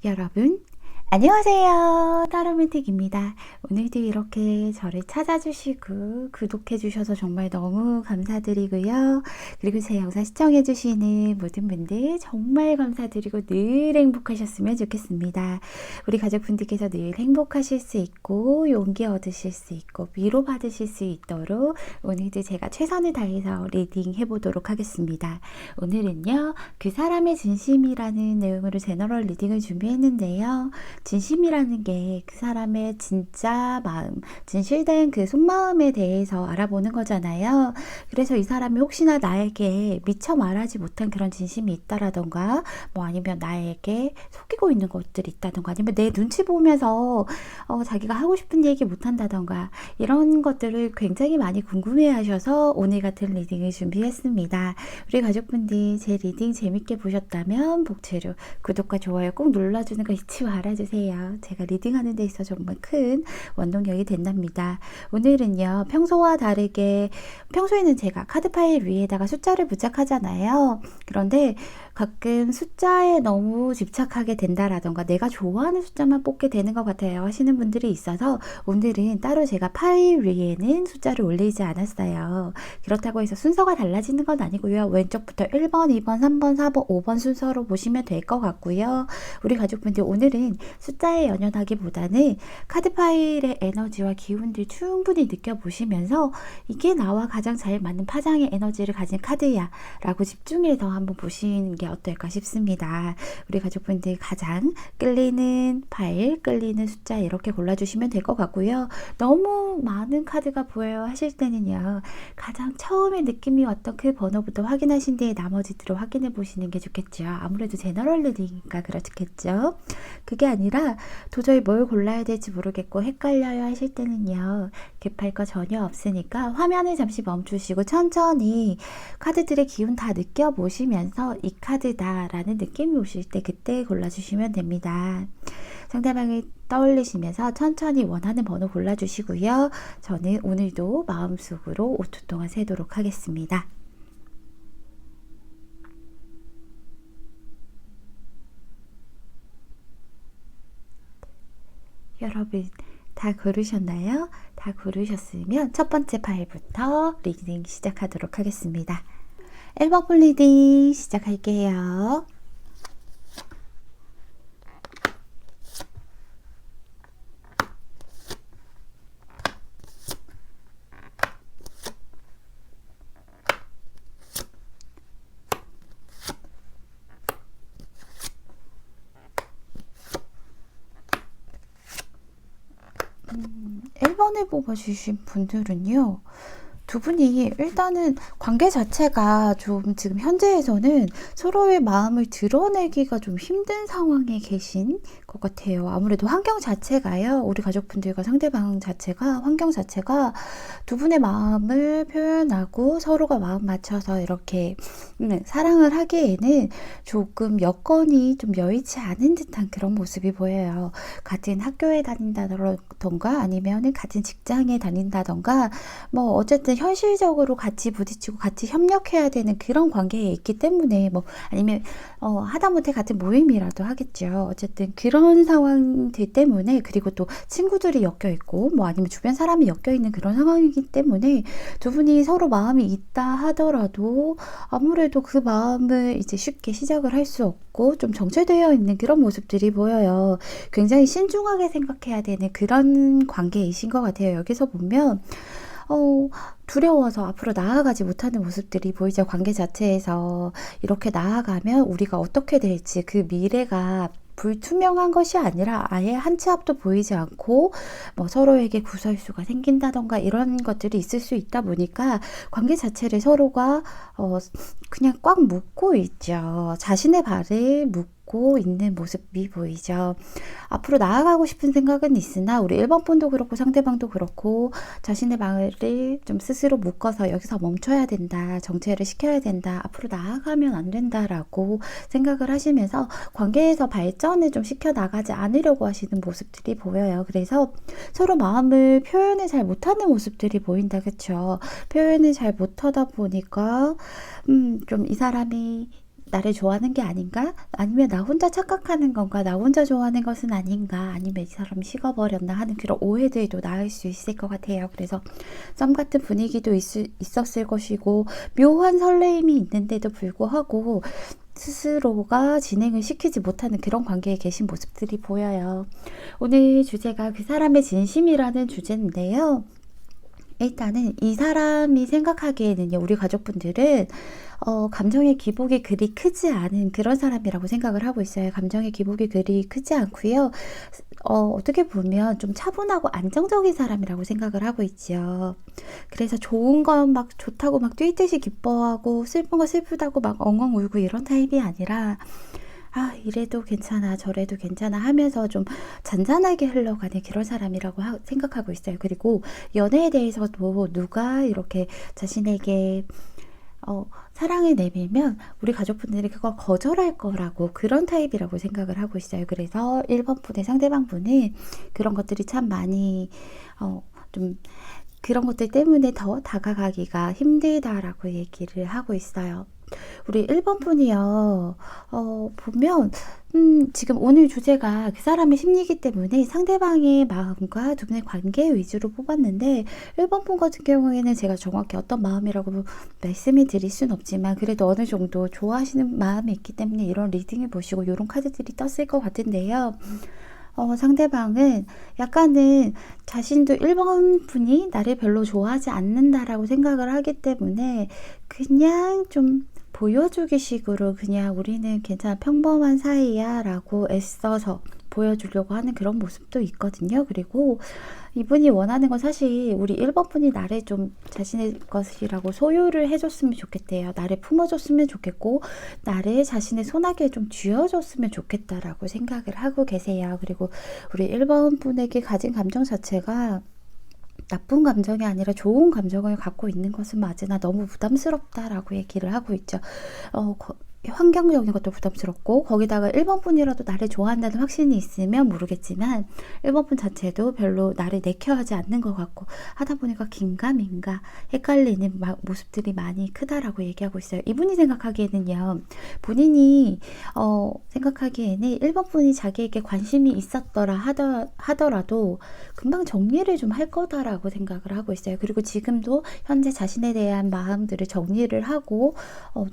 여러분, 안녕하세요. 따로맨틱입니다. 오늘도 이렇게 저를 찾아주시고 구독해주셔서 정말 너무 감사드리고요. 그리고 제 영상 시청해주시는 모든 분들 정말 감사드리고 늘 행복하셨으면 좋겠습니다. 우리 가족분들께서 늘 행복하실 수 있고 용기 얻으실 수 있고 위로받으실 수 있도록 오늘도 제가 최선을 다해서 리딩 해보도록 하겠습니다. 오늘은요, 그 사람의 진심이라는 내용으로 제너럴 리딩을 준비했는데요. 진심이라는 게 그 사람의 진짜 마음, 진실된 그 속마음에 대해서 알아보는 거잖아요. 그래서 이 사람이 혹시나 나에게 미처 말하지 못한 그런 진심이 있다라던가, 뭐 아니면 나에게 속이고 있는 것들이 있다던가, 아니면 내 눈치 보면서 자기가 하고 싶은 얘기 못한다던가, 이런 것들을 굉장히 많이 궁금해 하셔서 오늘 같은 리딩을 준비했습니다. 우리 가족분들 제 리딩 재밌게 보셨다면 복채로 구독과 좋아요 꼭 눌러주는 거 잊지 말아주세요. 제가 리딩하는 데 있어 정말 큰 원동력이 된답니다. 오늘은요, 평소와 다르게, 평소에는 제가 카드 파일 위에다가 숫자를 부착하잖아요. 그런데 가끔 숫자에 너무 집착하게 된다라던가 내가 좋아하는 숫자만 뽑게 되는 것 같아요 하시는 분들이 있어서 오늘은 따로 제가 파일 위에는 숫자를 올리지 않았어요. 그렇다고 해서 순서가 달라지는 건 아니고요. 왼쪽부터 1번, 2번, 3번, 4번, 5번 순서로 보시면 될 것 같고요. 우리 가족분들 오늘은 숫자에 연연하기보다는 카드 파일의 에너지와 기운들 충분히 느껴보시면서 이게 나와 가장 잘 맞는 파장의 에너지를 가진 카드야 라고 집중해서 한번 보시는 게 어떨까 싶습니다. 우리 가족분들 가장 끌리는 파일, 끌리는 숫자 이렇게 골라주시면 될 것 같고요. 너무 많은 카드가 보여요 하실 때는요, 가장 처음에 느낌이 왔던 그 번호부터 확인하신 뒤에 나머지들을 확인해 보시는 게 좋겠죠. 아무래도 제너럴 리딩이니까 그렇겠죠. 그게 아니라 도저히 뭘 골라야 될지 모르겠고 헷갈려요 하실 때는요, 급할 거 전혀 없으니까 화면을 잠시 멈추시고 천천히 카드들의 기운 다 느껴보시면서 이 카드다 라는 느낌이 오실 때 그때 골라주시면 됩니다. 상대방을 떠올리시면서 천천히 원하는 번호 골라주시고요. 저는 오늘도 마음속으로 5초 동안 세도록 하겠습니다. 여러분 다 고르셨나요? 다 고르셨으면 첫 번째 파일부터 리딩 시작하도록 하겠습니다. 1번 볼 리딩 시작할게요. 음, 1번을 뽑아주신 분들은요, 두 분이 일단은 관계 자체가 좀 지금 현재에서는 서로의 마음을 드러내기가 좀 힘든 상황에 계신 것 같아요. 아무래도 환경 자체가요, 우리 가족분들과 상대방 자체가, 환경 자체가 두 분의 마음을 표현하고 서로가 마음 맞춰서 이렇게 사랑을 하기에는 조금 여건이 좀 여의치 않은 듯한 그런 모습이 보여요. 같은 학교에 다닌다던가 아니면 같은 직장에 다닌다던가, 뭐 어쨌든 현실적으로 같이 부딪히고 같이 협력해야 되는 그런 관계에 있기 때문에, 뭐 아니면 하다못해 같은 모임이라도 하겠죠. 어쨌든 그런 상황들 때문에, 그리고 또 친구들이 엮여 있고 뭐 아니면 주변 사람이 엮여 있는 그런 상황이기 때문에 두 분이 서로 마음이 있다 하더라도 아무래도 그 마음을 이제 쉽게 시작을 할 수 없고 좀 정체되어 있는 그런 모습들이 보여요. 굉장히 신중하게 생각해야 되는 그런 관계이신 것 같아요. 여기서 보면 두려워서 앞으로 나아가지 못하는 모습들이 보이죠. 관계 자체에서 이렇게 나아가면 우리가 어떻게 될지, 그 미래가 불투명한 것이 아니라 아예 한 치 앞도 보이지 않고 뭐 서로에게 구설수가 생긴다던가 이런 것들이 있을 수 있다 보니까 관계 자체를 서로가 그냥 꽉 묶고 있죠. 자신의 발을 묶고 있는 모습이 보이죠. 앞으로 나아가고 싶은 생각은 있으나 우리 1번 분도 그렇고 상대방도 그렇고 자신의 말을 좀 스스로 묶어서 여기서 멈춰야 된다, 정체를 시켜야 된다, 앞으로 나아가면 안 된다라고 생각을 하시면서 관계에서 발전을 좀 시켜나가지 않으려고 하시는 모습들이 보여요. 그래서 서로 마음을 표현을 잘 못하는 모습들이 보인다, 그쵸? 표현을 잘 못하다 보니까 좀 이 사람이 나를 좋아하는 게 아닌가? 아니면 나 혼자 착각하는 건가? 나 혼자 좋아하는 것은 아닌가? 아니면 이 사람이 식어버렸나 하는 그런 오해들도 나을 수 있을 것 같아요. 그래서 썸 같은 분위기도 있었을 것이고 묘한 설레임이 있는데도 불구하고 스스로가 진행을 시키지 못하는 그런 관계에 계신 모습들이 보여요. 오늘 주제가 그 사람의 진심이라는 주제인데요. 일단은 이 사람이 생각하기에는요, 우리 가족분들은 감정의 기복이 그리 크지 않은 그런 사람이라고 생각을 하고 있어요. 감정의 기복이 그리 크지 않고요. 어떻게 보면 좀 차분하고 안정적인 사람이라고 생각을 하고 있죠. 그래서 좋은 건 막 좋다고 막 뛰듯이 기뻐하고 슬픈 거 슬프다고 막 엉엉 울고 이런 타입이 아니라 아, 이래도 괜찮아, 저래도 괜찮아 하면서 좀 잔잔하게 흘러가는 그런 사람이라고 생각하고 있어요. 그리고 연애에 대해서도 누가 이렇게 자신에게 사랑을 내밀면 우리 가족분들이 그걸 거절할 거라고 그런 타입이라고 생각을 하고 있어요. 그래서 1번 분의 상대방 분은 그런 것들이 참 많이 좀 그런 것들 때문에 더 다가가기가 힘들다라고 얘기를 하고 있어요. 우리 1번 분이요, 보면, 지금 오늘 주제가 그 사람의 심리이기 때문에 상대방의 마음과 두 분의 관계 위주로 뽑았는데, 1번 분 같은 경우에는 제가 정확히 어떤 마음이라고 말씀을 드릴 순 없지만, 그래도 어느 정도 좋아하시는 마음이 있기 때문에 이런 리딩을 보시고 이런 카드들이 떴을 것 같은데요. 상대방은 약간은 자신도 1번 분이 나를 별로 좋아하지 않는다라고 생각을 하기 때문에 그냥 좀 보여주기 식으로 그냥 우리는 괜찮아 평범한 사이야 라고 애써서 보여주려고 하는 그런 모습도 있거든요. 그리고 이분이 원하는 건 사실 우리 1번 분이 나를 좀 자신의 것이라고 소유를 해줬으면 좋겠대요. 나를 품어줬으면 좋겠고 나를 자신의 손아귀에 좀 쥐어줬으면 좋겠다라고 생각을 하고 계세요. 그리고 우리 1번 분에게 가진 감정 자체가 나쁜 감정이 아니라 좋은 감정을 갖고 있는 것은 맞으나 너무 부담스럽다라고 얘기를 하고 있죠. 환경적인 것도 부담스럽고 거기다가 1번 분이라도 나를 좋아한다는 확신이 있으면 모르겠지만 1번 분 자체도 별로 나를 내켜하지 않는 것 같고 하다 보니까 긴가민가 헷갈리는 모습들이 많이 크다라고 얘기하고 있어요. 이분이 생각하기에는요. 본인이 생각하기에는 1번 분이 자기에게 관심이 있었더라 하더라도 금방 정리를 좀 할 거다라고 생각을 하고 있어요. 그리고 지금도 현재 자신에 대한 마음들을 정리를 하고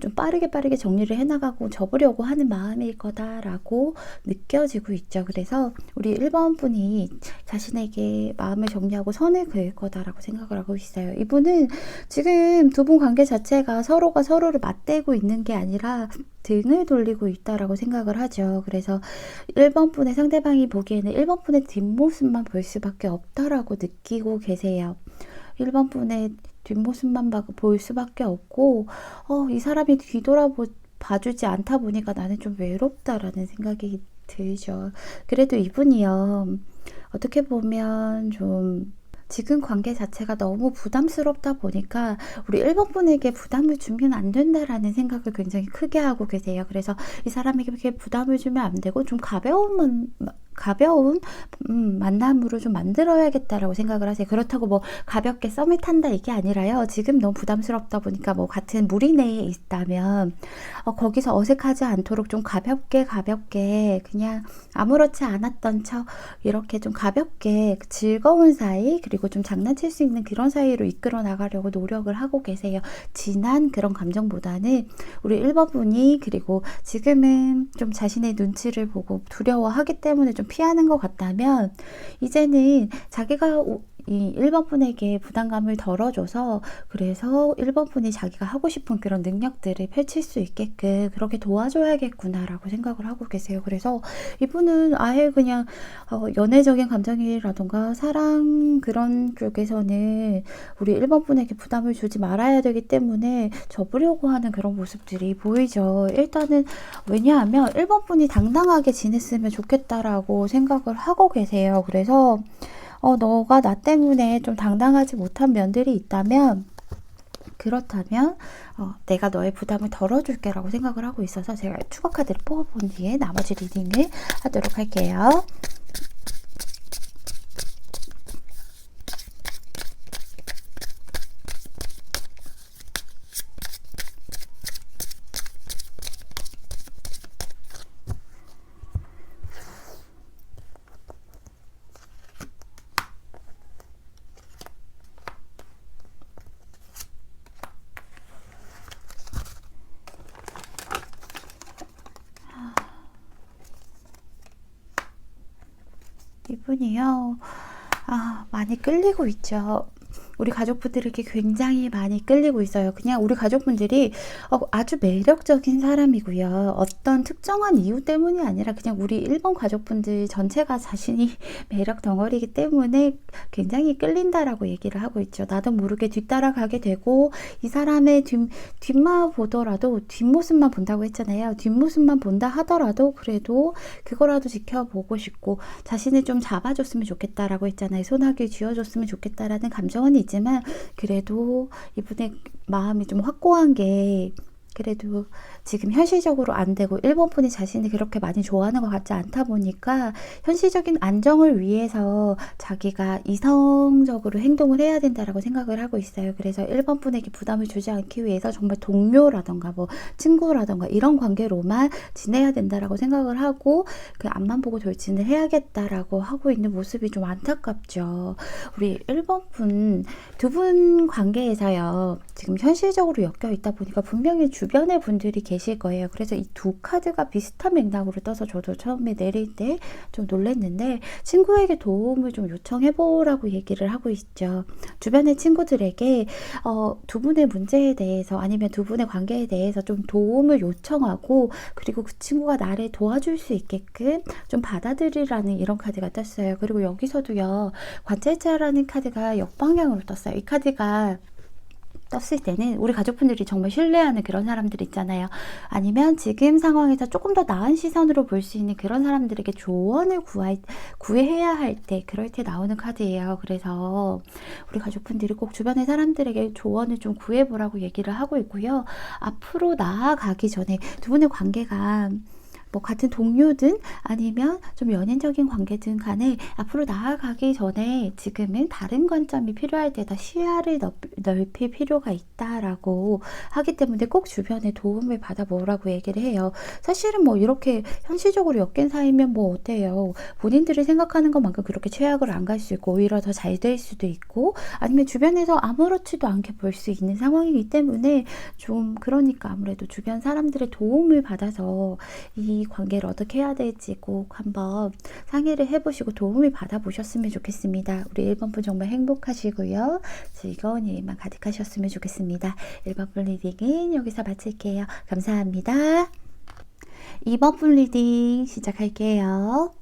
좀 빠르게 정리를 해나가고 접으려고 하는 마음일 거다라고 느껴지고 있죠. 그래서 우리 1번 분이 자신에게 마음을 정리하고 선을 그을 거다라고 생각을 하고 있어요. 이분은 지금 두 분 관계 자체가 서로가 서로를 맞대고 있는 게 아니라 등을 돌리고 있다라고 생각을 하죠. 그래서 1번 분의 상대방이 보기에는 1번 분의 뒷모습만 볼 수밖에 없다라고 느끼고 계세요. 1번 분의 뒷모습만 볼 수밖에 없고 이 사람이 봐주지 않다 보니까 나는 좀 외롭다라는 생각이 들죠. 그래도 이분이요. 어떻게 보면 좀 지금 관계 자체가 너무 부담스럽다 보니까 우리 1번 분에게 부담을 주면 안 된다라는 생각을 굉장히 크게 하고 계세요. 그래서 이 사람에게 부담을 주면 안 되고 좀 가벼운 만남으로 좀 만들어야겠다라고 생각을 하세요. 그렇다고 뭐 가볍게 썸을 탄다 이게 아니라요. 지금 너무 부담스럽다 보니까 뭐 같은 무리 내에 있다면 거기서 어색하지 않도록 좀 가볍게 그냥 아무렇지 않았던 척 이렇게 좀 가볍게 즐거운 사이 그리고 좀 장난칠 수 있는 그런 사이로 이끌어 나가려고 노력을 하고 계세요. 진한 그런 감정보다는 우리 1번 분이 그리고 지금은 좀 자신의 눈치를 보고 두려워하기 때문에 좀 피하는 것 같다면 이제는 자기가 이 1번 분에게 부담감을 덜어줘서 그래서 1번 분이 자기가 하고 싶은 그런 능력들을 펼칠 수 있게끔 그렇게 도와줘야겠구나라고 생각을 하고 계세요. 그래서 이분은 아예 그냥 연애적인 감정이라던가 사랑 그런 쪽에서는 우리 1번 분에게 부담을 주지 말아야 되기 때문에 접으려고 하는 그런 모습들이 보이죠. 일단은 왜냐하면 1번 분이 당당하게 지냈으면 좋겠다라고 생각을 하고 계세요. 그래서 너가 나 때문에 좀 당당하지 못한 면들이 있다면 그렇다면 내가 너의 부담을 덜어줄게 라고 생각을 하고 있어서 제가 추가 카드를 뽑아본 뒤에 나머지 리딩을 하도록 할게요. 이분이요. 많이 끌리고 있죠. 우리 가족분들에게 굉장히 많이 끌리고 있어요. 그냥 우리 가족분들이 아주 매력적인 사람이고요. 어떤 특정한 이유 때문이 아니라 그냥 우리 일본 가족분들 전체가 자신이 매력 덩어리이기 때문에 굉장히 끌린다라고 얘기를 하고 있죠. 나도 모르게 뒤따라가게 되고 이 사람의 뒷만 보더라도 뒷모습만 본다고 했잖아요. 뒷모습만 본다 하더라도 그래도 그거라도 지켜보고 싶고 자신을 좀 잡아줬으면 좋겠다라고 했잖아요. 손아귀 쥐어줬으면 좋겠다라는 감정은 있지만 그래도 이분의 마음이 좀 확고한 게 그래도 지금 현실적으로 안 되고 일본 분이 자신이 그렇게 많이 좋아하는 것 같지 않다 보니까 현실적인 안정을 위해서 자기가 이성적으로 행동을 해야 된다라고 생각을 하고 있어요. 그래서 일본 분에게 부담을 주지 않기 위해서 정말 동료라던가 뭐 친구라던가 이런 관계로만 지내야 된다라고 생각을 하고 그 앞만 보고 돌진을 해야겠다라고 하고 있는 모습이 좀 안타깝죠. 우리 일본 분 두 분 관계에서요. 지금 현실적으로 엮여 있다 보니까 분명히 주변의 분들이 계실 거예요. 그래서 이 두 카드가 비슷한 맥락으로 떠서 저도 처음에 내릴 때 좀 놀랐는데 친구에게 도움을 좀 요청해 보라고 얘기를 하고 있죠. 주변의 친구들에게 두 분의 문제에 대해서 아니면 두 분의 관계에 대해서 좀 도움을 요청하고 그리고 그 친구가 나를 도와줄 수 있게끔 좀 받아들이라는 이런 카드가 떴어요. 그리고 여기서도요. 관찰자라는 카드가 역방향으로 떴어요. 이 카드가 떴을 때는 우리 가족분들이 정말 신뢰하는 그런 사람들 있잖아요. 아니면 지금 상황에서 조금 더 나은 시선으로 볼 수 있는 그런 사람들에게 조언을 구해야 할 때, 그럴 때 나오는 카드예요. 그래서 우리 가족분들이 꼭 주변의 사람들에게 조언을 좀 구해보라고 얘기를 하고 있고요. 앞으로 나아가기 전에 두 분의 관계가 뭐 같은 동료든 아니면 좀 연인적인 관계든 간에 앞으로 나아가기 전에 지금은 다른 관점이 필요할 때다 시야를 넓힐 필요가 있다라고 하기 때문에 꼭 주변에 도움을 받아보라고 얘기를 해요. 사실은 뭐 이렇게 현실적으로 엮인 사이면 뭐 어때요? 본인들이 생각하는 것만큼 그렇게 최악을 안 갈 수 있고 오히려 더 잘 될 수도 있고 아니면 주변에서 아무렇지도 않게 볼 수 있는 상황이기 때문에 좀 그러니까 아무래도 주변 사람들의 도움을 받아서 이 관계를 어떻게 해야 될지 꼭 한번 상의를 해보시고 도움을 받아보셨으면 좋겠습니다. 우리 1번분 정말 행복하시고요. 즐거운 일만 가득하셨으면 좋겠습니다. 1번분 리딩은 여기서 마칠게요. 감사합니다. 2번분 리딩 시작할게요.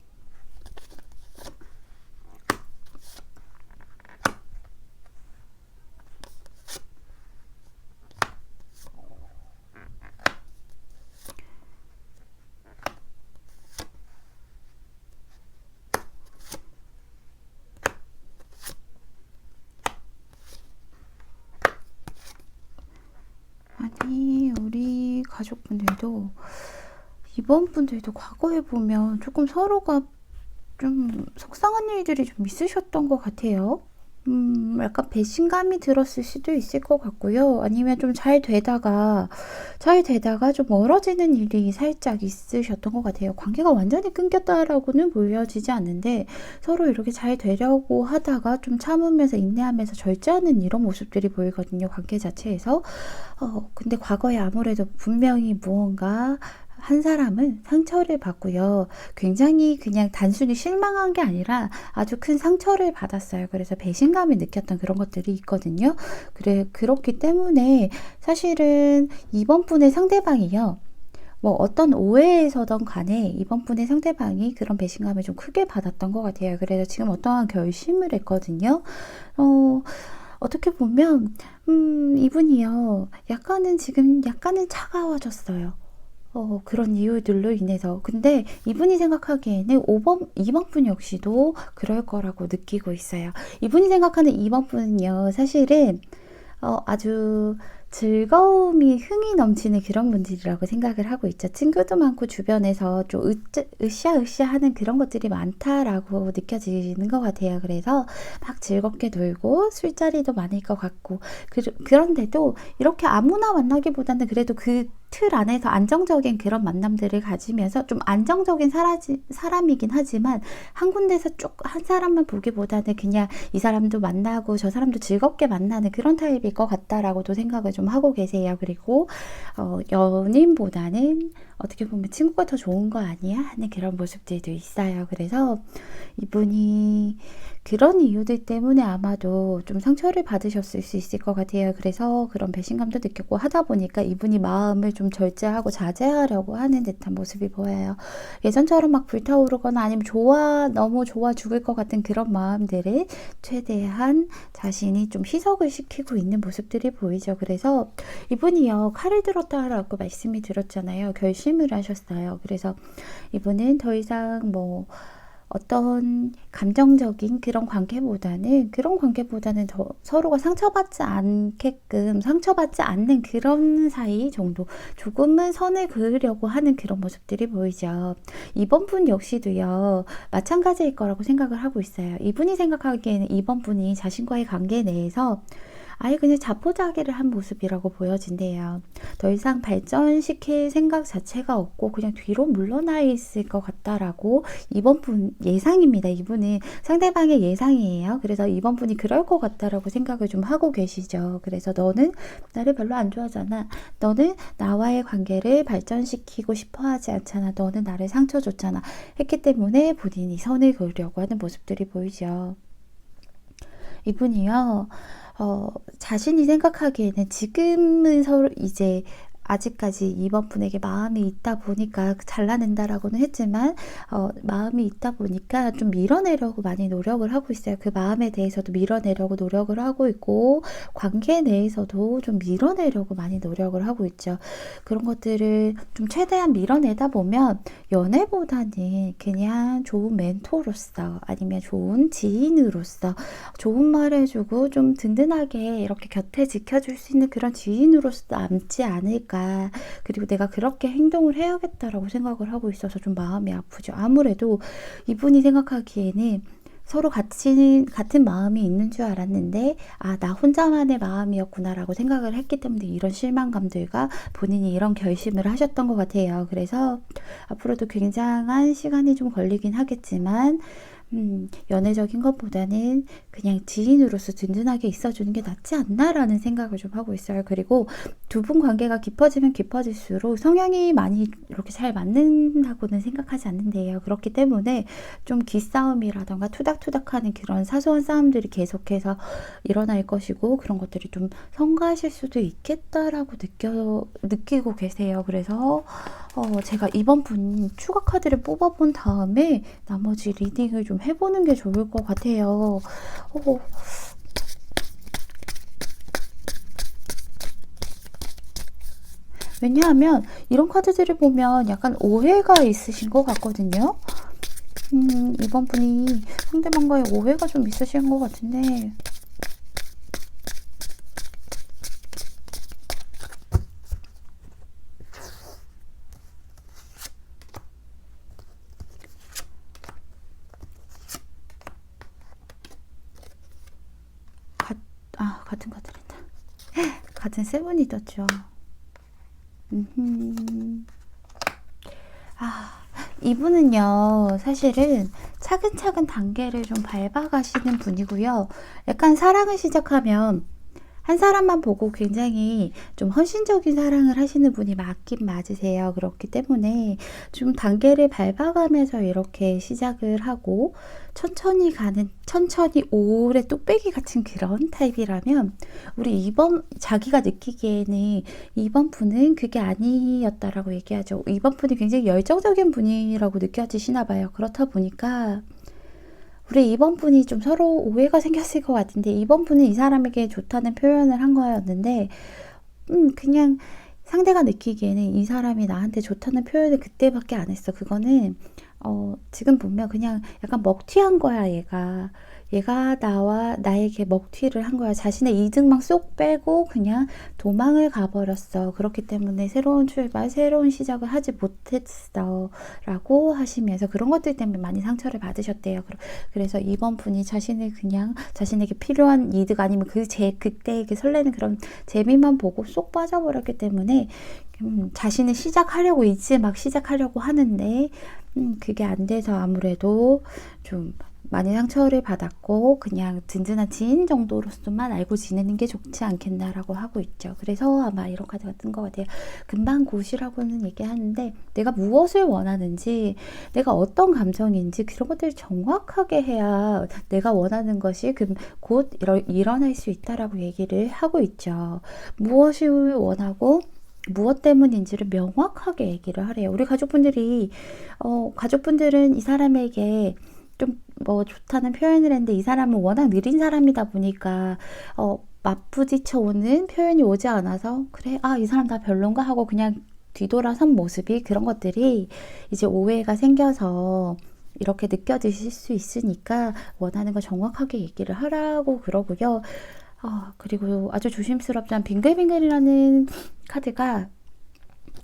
아니 우리 가족분들도 이번 분들도 과거에 보면 조금 서로가 좀 속상한 일들이 좀 있으셨던 것 같아요. 약간 배신감이 들었을 수도 있을 것 같고요. 아니면 좀 잘 되다가 좀 멀어지는 일이 살짝 있으셨던 것 같아요. 관계가 완전히 끊겼다라고는 보여지지 않는데 서로 이렇게 잘 되려고 하다가 좀 참으면서 인내하면서 절제하는 이런 모습들이 보이거든요. 관계 자체에서. 근데 과거에 아무래도 분명히 무언가 한 사람은 상처를 받고요. 굉장히 그냥 단순히 실망한 게 아니라 아주 큰 상처를 받았어요. 그래서 배신감을 느꼈던 그런 것들이 있거든요. 그렇기 때문에 사실은 이번 분의 상대방이요. 뭐 어떤 오해에서든 간에 이번 분의 상대방이 그런 배신감을 좀 크게 받았던 것 같아요. 그래서 지금 어떠한 결심을 했거든요. 어떻게 보면 이분이요. 약간은 차가워졌어요. 그런 이유들로 인해서. 근데 이분이 생각하기에는 2번 분 역시도 그럴 거라고 느끼고 있어요. 이분이 생각하는 2번 분은요, 사실은, 아주 흥이 넘치는 그런 분들이라고 생각을 하고 있죠. 친구도 많고 주변에서 좀 으쌰으쌰 하는 그런 것들이 많다라고 느껴지는 것 같아요. 그래서 막 즐겁게 놀고 술자리도 많을 것 같고 그런데도 이렇게 아무나 만나기보다는 그래도 틀 안에서 안정적인 그런 만남들을 가지면서 좀 안정적인 사람이긴 하지만 한 군데서 쭉 한 사람만 보기보다는 그냥 이 사람도 만나고 저 사람도 즐겁게 만나는 그런 타입일 것 같다라고도 생각을 좀 하고 계세요. 그리고 연인보다는 어떻게 보면 친구가 더 좋은 거 아니야? 하는 그런 모습들도 있어요. 그래서 이분이 그런 이유들 때문에 아마도 좀 상처를 받으셨을 수 있을 것 같아요. 그래서 그런 배신감도 느꼈고 하다 보니까 이분이 마음을 좀 절제하고 자제하려고 하는 듯한 모습이 보여요. 예전처럼 막 불타오르거나 아니면 너무 좋아 죽을 것 같은 그런 마음들을 최대한 자신이 좀 희석을 시키고 있는 모습들이 보이죠. 그래서 이분이요, 칼을 들었다라고 말씀이 드렸잖아요. 결심을 하셨어요. 그래서 이분은 더 이상 뭐 어떤 감정적인 그런 관계보다는 더 서로가 상처받지 않게끔, 상처받지 않는 그런 사이 정도, 조금은 선을 그으려고 하는 그런 모습들이 보이죠. 이번 분 역시도요, 마찬가지일 거라고 생각을 하고 있어요. 이분이 생각하기에는 이번 분이 자신과의 관계 내에서 아예 그냥 자포자기를 한 모습이라고 보여진대요. 더 이상 발전시킬 생각 자체가 없고 그냥 뒤로 물러나 있을 것 같다라고 이번 분 예상입니다. 이분은 상대방의 예상이에요. 그래서 이번 분이 그럴 것 같다라고 생각을 좀 하고 계시죠. 그래서 너는 나를 별로 안 좋아하잖아. 너는 나와의 관계를 발전시키고 싶어 하지 않잖아. 너는 나를 상처 줬잖아. 했기 때문에 본인이 선을 그으려고 하는 모습들이 보이죠. 이분이요. 자신이 생각하기에는 지금은 서로 이제 아직까지 이번 분에게 마음이 있다 보니까 잘라낸다라고는 했지만 마음이 있다 보니까 좀 밀어내려고 많이 노력을 하고 있어요. 그 마음에 대해서도 밀어내려고 노력을 하고 있고 관계 내에서도 좀 밀어내려고 많이 노력을 하고 있죠. 그런 것들을 좀 최대한 밀어내다 보면 연애보다는 그냥 좋은 멘토로서 아니면 좋은 지인으로서 좋은 말 해주고 좀 든든하게 이렇게 곁에 지켜줄 수 있는 그런 지인으로서 남지 않을까. 그리고 내가 그렇게 행동을 해야겠다라고 생각을 하고 있어서 좀 마음이 아프죠. 아무래도 이분이 생각하기에는 서로 같은 마음이 있는 줄 알았는데 나 혼자만의 마음이었구나라고 생각을 했기 때문에 이런 실망감들과 본인이 이런 결심을 하셨던 것 같아요. 그래서 앞으로도 굉장한 시간이 좀 걸리긴 하겠지만 연애적인 것보다는 그냥 지인으로서 든든하게 있어주는 게 낫지 않나라는 생각을 좀 하고 있어요. 그리고 두 분 관계가 깊어지면 깊어질수록 성향이 많이 이렇게 잘 맞는다고는 생각하지 않는데요. 그렇기 때문에 좀 기싸움이라던가 투닥투닥하는 그런 사소한 싸움들이 계속해서 일어날 것이고 그런 것들이 좀 성가하실 수도 있겠다라고 느끼고 계세요. 그래서 제가 이번 분 추가 카드를 뽑아본 다음에 나머지 리딩을 좀 해보는 게 좋을 것 같아요. 왜냐하면 이런 카드들을 보면 약간 오해가 있으신 것 같거든요. 이번 분이 상대방과의 오해가 좀 있으신 것 같은데 같은 카드랜다. 같은 세븐이 떴죠. 이분은요, 사실은 차근차근 단계를 좀 밟아가시는 분이고요. 약간 사랑을 시작하면 한 사람만 보고 굉장히 좀 헌신적인 사랑을 하시는 분이 맞긴 맞으세요. 그렇기 때문에 좀 단계를 밟아가면서 이렇게 시작을 하고 천천히 오래 뚝배기 같은 그런 타입이라면 자기가 느끼기에는 이번 분은 그게 아니었다라고 얘기하죠. 이번 분이 굉장히 열정적인 분이라고 느껴지시나 봐요. 그렇다 보니까 우리 이번 분이 좀 서로 오해가 생겼을 것 같은데 이번 분은 이 사람에게 좋다는 표현을 한 거였는데 그냥 상대가 느끼기에는 이 사람이 나한테 좋다는 표현을 그때밖에 안 했어. 그거는 지금 보면 그냥 약간 먹튀한 거야. 얘가 나에게 먹튀를 한 거야. 자신의 이득만 쏙 빼고 그냥 도망을 가버렸어. 그렇기 때문에 새로운 출발, 새로운 시작을 하지 못했어 라고 하시면서 그런 것들 때문에 많이 상처를 받으셨대요. 그래서 이번 분이 자신에게 필요한 이득 아니면 그때의 그 설레는 그런 재미만 보고 쏙 빠져버렸기 때문에 자신을 시작하려고 이제 막 시작하려고 하는데 그게 안 돼서 아무래도 좀 많이 상처를 받았고 그냥 든든한 지인 정도로서만 알고 지내는 게 좋지 않겠나라고 하고 있죠. 그래서 아마 이런 카드가 뜬 것 같아요. 금방 곧이라고는 얘기하는데 내가 무엇을 원하는지, 내가 어떤 감정인지 그런 것들을 정확하게 해야 내가 원하는 것이 곧 일어날 수 있다라고 얘기를 하고 있죠. 무엇을 원하고 무엇 때문인지를 명확하게 얘기를 하래요. 우리 가족분들은 이 사람에게 좀 뭐 좋다는 표현을 했는데 이 사람은 워낙 느린 사람이다 보니까 맞부딪혀 오는 표현이 오지 않아서 그래, 이 사람 다 별론가 하고 그냥 뒤돌아선 모습이, 그런 것들이 이제 오해가 생겨서 이렇게 느껴지실 수 있으니까 원하는 거 정확하게 얘기를 하라고 그러고요. 그리고 아주 조심스럽지만 빙글빙글이라는 카드가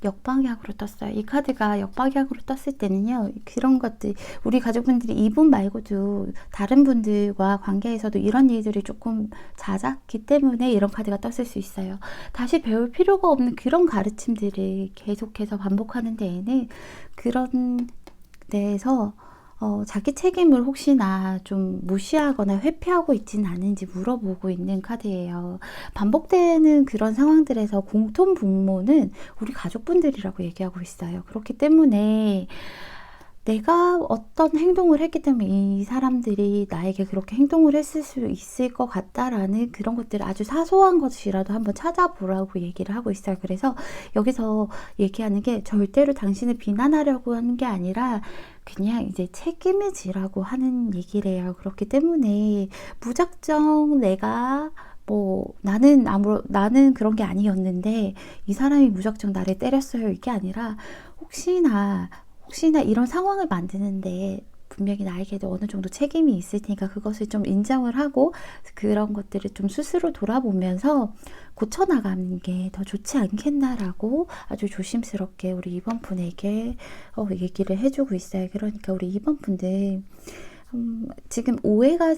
역방향으로 떴어요. 이 카드가 역방향으로 떴을 때는요, 그런 것들, 우리 가족분들이 이분 말고도 다른 분들과 관계에서도 이런 일들이 조금 잦았기 때문에 이런 카드가 떴을 수 있어요. 다시 배울 필요가 없는 그런 가르침들을 계속해서 반복하는 데에는 그런 데에서 자기 책임을 혹시나 좀 무시하거나 회피하고 있지는 않은지 물어보고 있는 카드예요. 반복되는 그런 상황들에서 공통분모는 우리 가족분들이라고 얘기하고 있어요. 그렇기 때문에 내가 어떤 행동을 했기 때문에 이 사람들이 나에게 그렇게 행동을 했을 수 있을 것 같다라는 그런 것들을 아주 사소한 것이라도 한번 찾아보라고 얘기를 하고 있어요. 그래서 여기서 얘기하는 게 절대로 당신을 비난하려고 하는 게 아니라 그냥 이제 책임을 지라고 하는 얘기래요. 그렇기 때문에 무작정 내가 나는 그런 게 아니었는데 이 사람이 무작정 나를 때렸어요, 이게 아니라 혹시나 이런 상황을 만드는데 분명히 나에게도 어느 정도 책임이 있을 테니까 그것을 좀 인정을 하고 그런 것들을 좀 스스로 돌아보면서 고쳐나가는 게 더 좋지 않겠나라고 아주 조심스럽게 우리 2번 분에게 얘기를 해주고 있어요. 그러니까 우리 2번 분들 지금 오해가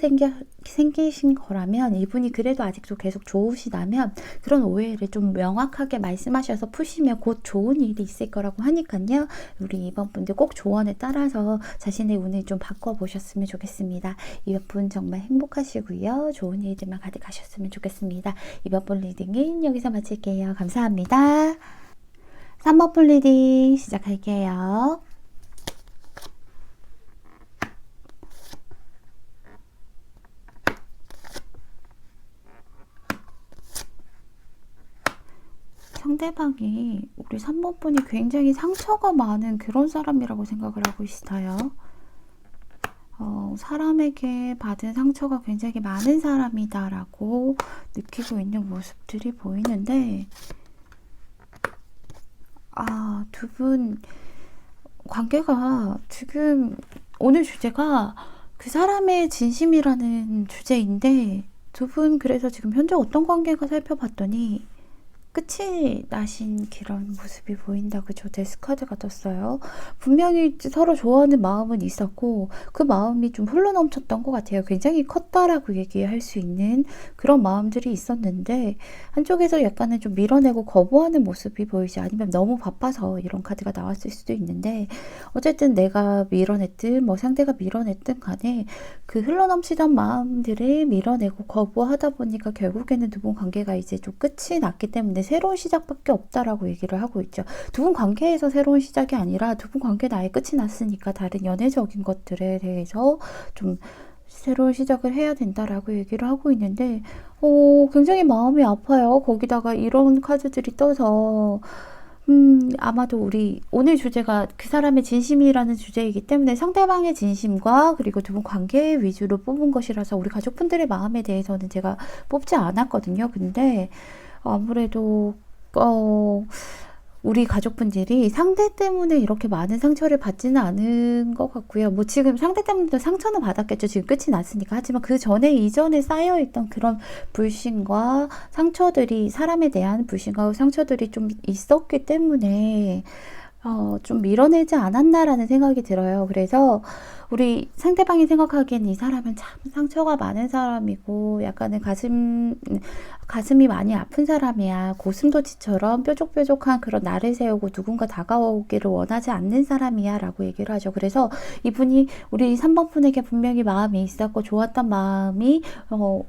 생기신 거라면, 이분이 그래도 아직도 계속 좋으시다면 그런 오해를 좀 명확하게 말씀하셔서 푸시면 곧 좋은 일이 있을 거라고 하니까요. 우리 이번 분들 꼭 조언에 따라서 자신의 운을 좀 바꿔보셨으면 좋겠습니다. 이번 분 정말 행복하시고요. 좋은 일들만 가득하셨으면 좋겠습니다. 이번 분 리딩은 여기서 마칠게요. 감사합니다. 3번 분 리딩 시작할게요. 상대방이 우리 3번 분이 굉장히 상처가 많은 그런 사람이라고 생각을 하고 있어요. 사람에게 받은 상처가 굉장히 많은 사람이다라고 느끼고 있는 모습들이 보이는데, 두 분 관계가 지금 오늘 주제가 그 사람의 진심이라는 주제인데, 두 분 그래서 지금 현재 어떤 관계가 살펴봤더니 끝이 나신 그런 모습이 보인다. 그죠? 데스카드가 떴어요. 분명히 서로 좋아하는 마음은 있었고 그 마음이 좀 흘러넘쳤던 것 같아요. 굉장히 컸다라고 얘기할 수 있는 그런 마음들이 있었는데 한쪽에서 약간은 좀 밀어내고 거부하는 모습이 보이지, 아니면 너무 바빠서 이런 카드가 나왔을 수도 있는데, 어쨌든 내가 밀어냈든 상대가 밀어냈든 간에 그 흘러넘치던 마음들을 밀어내고 거부하다 보니까 결국에는 두 분 관계가 이제 좀 끝이 났기 때문에 새로운 시작밖에 없다라고 얘기를 하고 있죠. 두 분 관계에서 새로운 시작이 아니라 두 분 관계는 아예 끝이 났으니까 다른 연애적인 것들에 대해서 좀 새로운 시작을 해야 된다라고 얘기를 하고 있는데 굉장히 마음이 아파요. 거기다가 이런 카드들이 떠서 아마도 우리 오늘 주제가 그 사람의 진심이라는 주제이기 때문에 상대방의 진심과 그리고 두 분 관계 위주로 뽑은 것이라서 우리 가족분들의 마음에 대해서는 제가 뽑지 않았거든요. 근데 아무래도 우리 가족분들이 상대 때문에 이렇게 많은 상처를 받지는 않은 것 같고요. 지금 상대 때문에 상처는 받았겠죠. 지금 끝이 났으니까. 하지만 그 전에 이전에 쌓여있던 그런 불신과 상처들이, 사람에 대한 불신과 상처들이 좀 있었기 때문에 좀 밀어내지 않았나라는 생각이 들어요. 그래서 우리 상대방이 생각하기엔 이 사람은 참 상처가 많은 사람이고 약간은 가슴이 많이 아픈 사람이야. 고슴도치처럼 뾰족뾰족한 그런 날을 세우고 누군가 다가오기를 원하지 않는 사람이야 라고 얘기를 하죠. 그래서 이분이 우리 3번 분에게 분명히 마음이 있었고 좋았던 마음이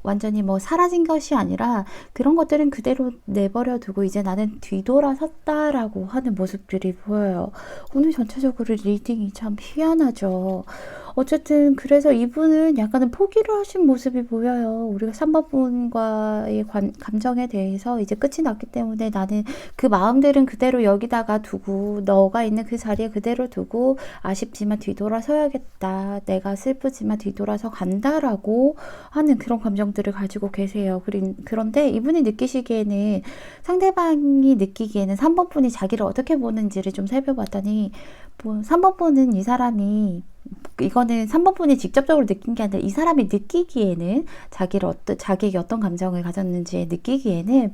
완전히 뭐 사라진 것이 아니라 그런 것들은 그대로 내버려 두고 이제 나는 뒤돌아섰다라고 하는 모습들이 보여요. 오늘 전체적으로 리딩이 참 희한하죠. 어쨌든 그래서 이분은 약간은 포기를 하신 모습이 보여요. 우리가 3번 분과의 감정에 대해서 이제 끝이 났기 때문에 나는 그 마음들은 그대로 여기다가 두고 너가 있는 그 자리에 그대로 두고 아쉽지만 뒤돌아서야겠다. 내가 슬프지만 뒤돌아서 간다라고 하는 그런 감정들을 가지고 계세요. 그런데 이분이 느끼시기에는 상대방이 느끼기에는 3번 분이 자기를 어떻게 보는지를 좀 살펴봤더니 3번 분은 이 사람이 이거는 3번 분이 직접적으로 느낀 게 아니라 이 사람이 느끼기에는 자기에게 어떤 감정을 가졌는지 느끼기에는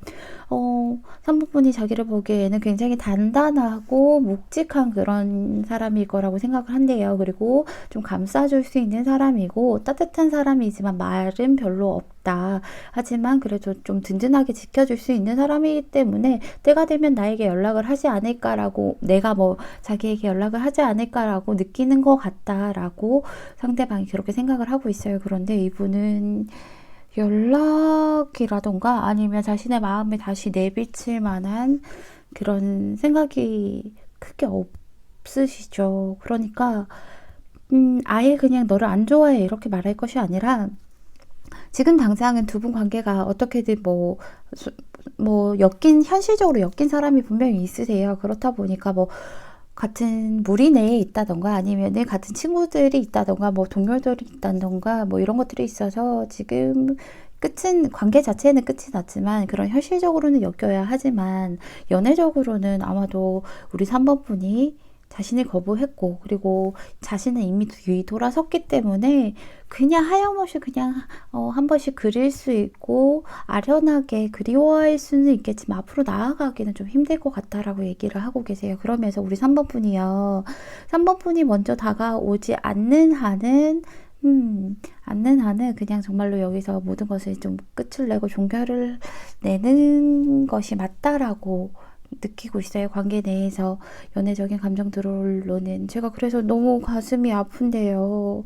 3번 분이 자기를 보기에는 굉장히 단단하고 묵직한 그런 사람일 거라고 생각을 한대요. 그리고 좀 감싸줄 수 있는 사람이고 따뜻한 사람이지만 말은 별로 없다. 하지만 그래도 좀 든든하게 지켜줄 수 있는 사람이기 때문에 때가 되면 나에게 연락을 하지 않을까라고 내가 뭐 자기에게 연락을 하지 않을까라고 느끼는 것 같다라고 상대방이 그렇게 생각을 하고 있어요. 그런데 이분은 연락이라던가 아니면 자신의 마음을 다시 내비칠 만한 그런 생각이 크게 없으시죠. 그러니까 아예 그냥 너를 안 좋아해 이렇게 말할 것이 아니라 지금 당장은 두 분 관계가 어떻게든 현실적으로 엮인 사람이 분명히 있으세요. 그렇다 보니까 같은 무리 내에 있다던가 아니면은 같은 친구들이 있다던가 동료들이 있다던가 이런 것들이 있어서 지금 관계 자체는 끝이 났지만 그런 현실적으로는 엮여야 하지만 연애적으로는 아마도 우리 3번 분이 자신을 거부했고 그리고 자신은 이미 뒤돌아섰기 때문에 그냥 하염없이 그냥 한 번씩 그릴 수 있고 아련하게 그리워할 수는 있겠지만 앞으로 나아가기는 좀 힘들 것 같다라고 얘기를 하고 계세요. 그러면서 우리 3번 분이요. 3번 분이 먼저 다가오지 않는 한은 그냥 정말로 여기서 모든 것을 좀 끝을 내고 종결을 내는 것이 맞다라고 느끼고 있어요. 관계 내에서 연애적인 감정들로는 제가 그래서 너무 가슴이 아픈데요.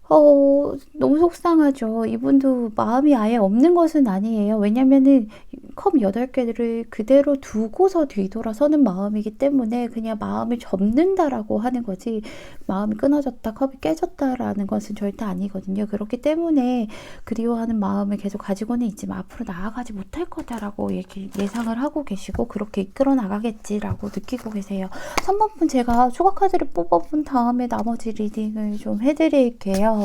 너무 속상하죠. 이분도 마음이 아예 없는 것은 아니에요. 왜냐면은 컵 8개를 그대로 두고서 뒤돌아서는 마음이기 때문에 그냥 마음을 접는다라고 하는 거지 마음이 끊어졌다, 컵이 깨졌다라는 것은 절대 아니거든요. 그렇기 때문에 그리워하는 마음을 계속 가지고는 있지만 앞으로 나아가지 못할 거다라고 예상을 하고 계시고 그렇게 이끌어 나가겠지라고 느끼고 계세요. 3번 분 제가 추가 카드를 뽑아본 다음에 나머지 리딩을 좀 해드릴게요.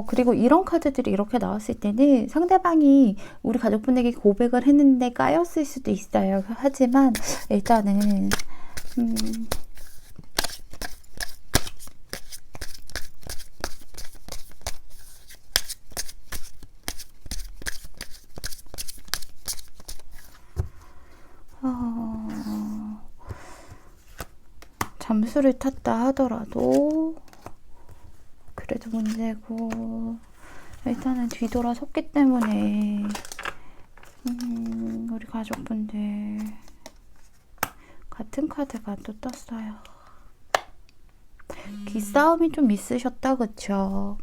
그리고 이런 카드들이 이렇게 나왔을 때는 상대방이 우리 가족분에게 고백을 했는데 까였을 수도 있어요. 하지만 일단은 잠수를 탔다 하더라도 그래도 문제고 일단은 뒤돌아섰기 때문에 우리 가족분들 같은 카드가 또 떴어요. 기싸움이 좀 있으셨다 그쵸?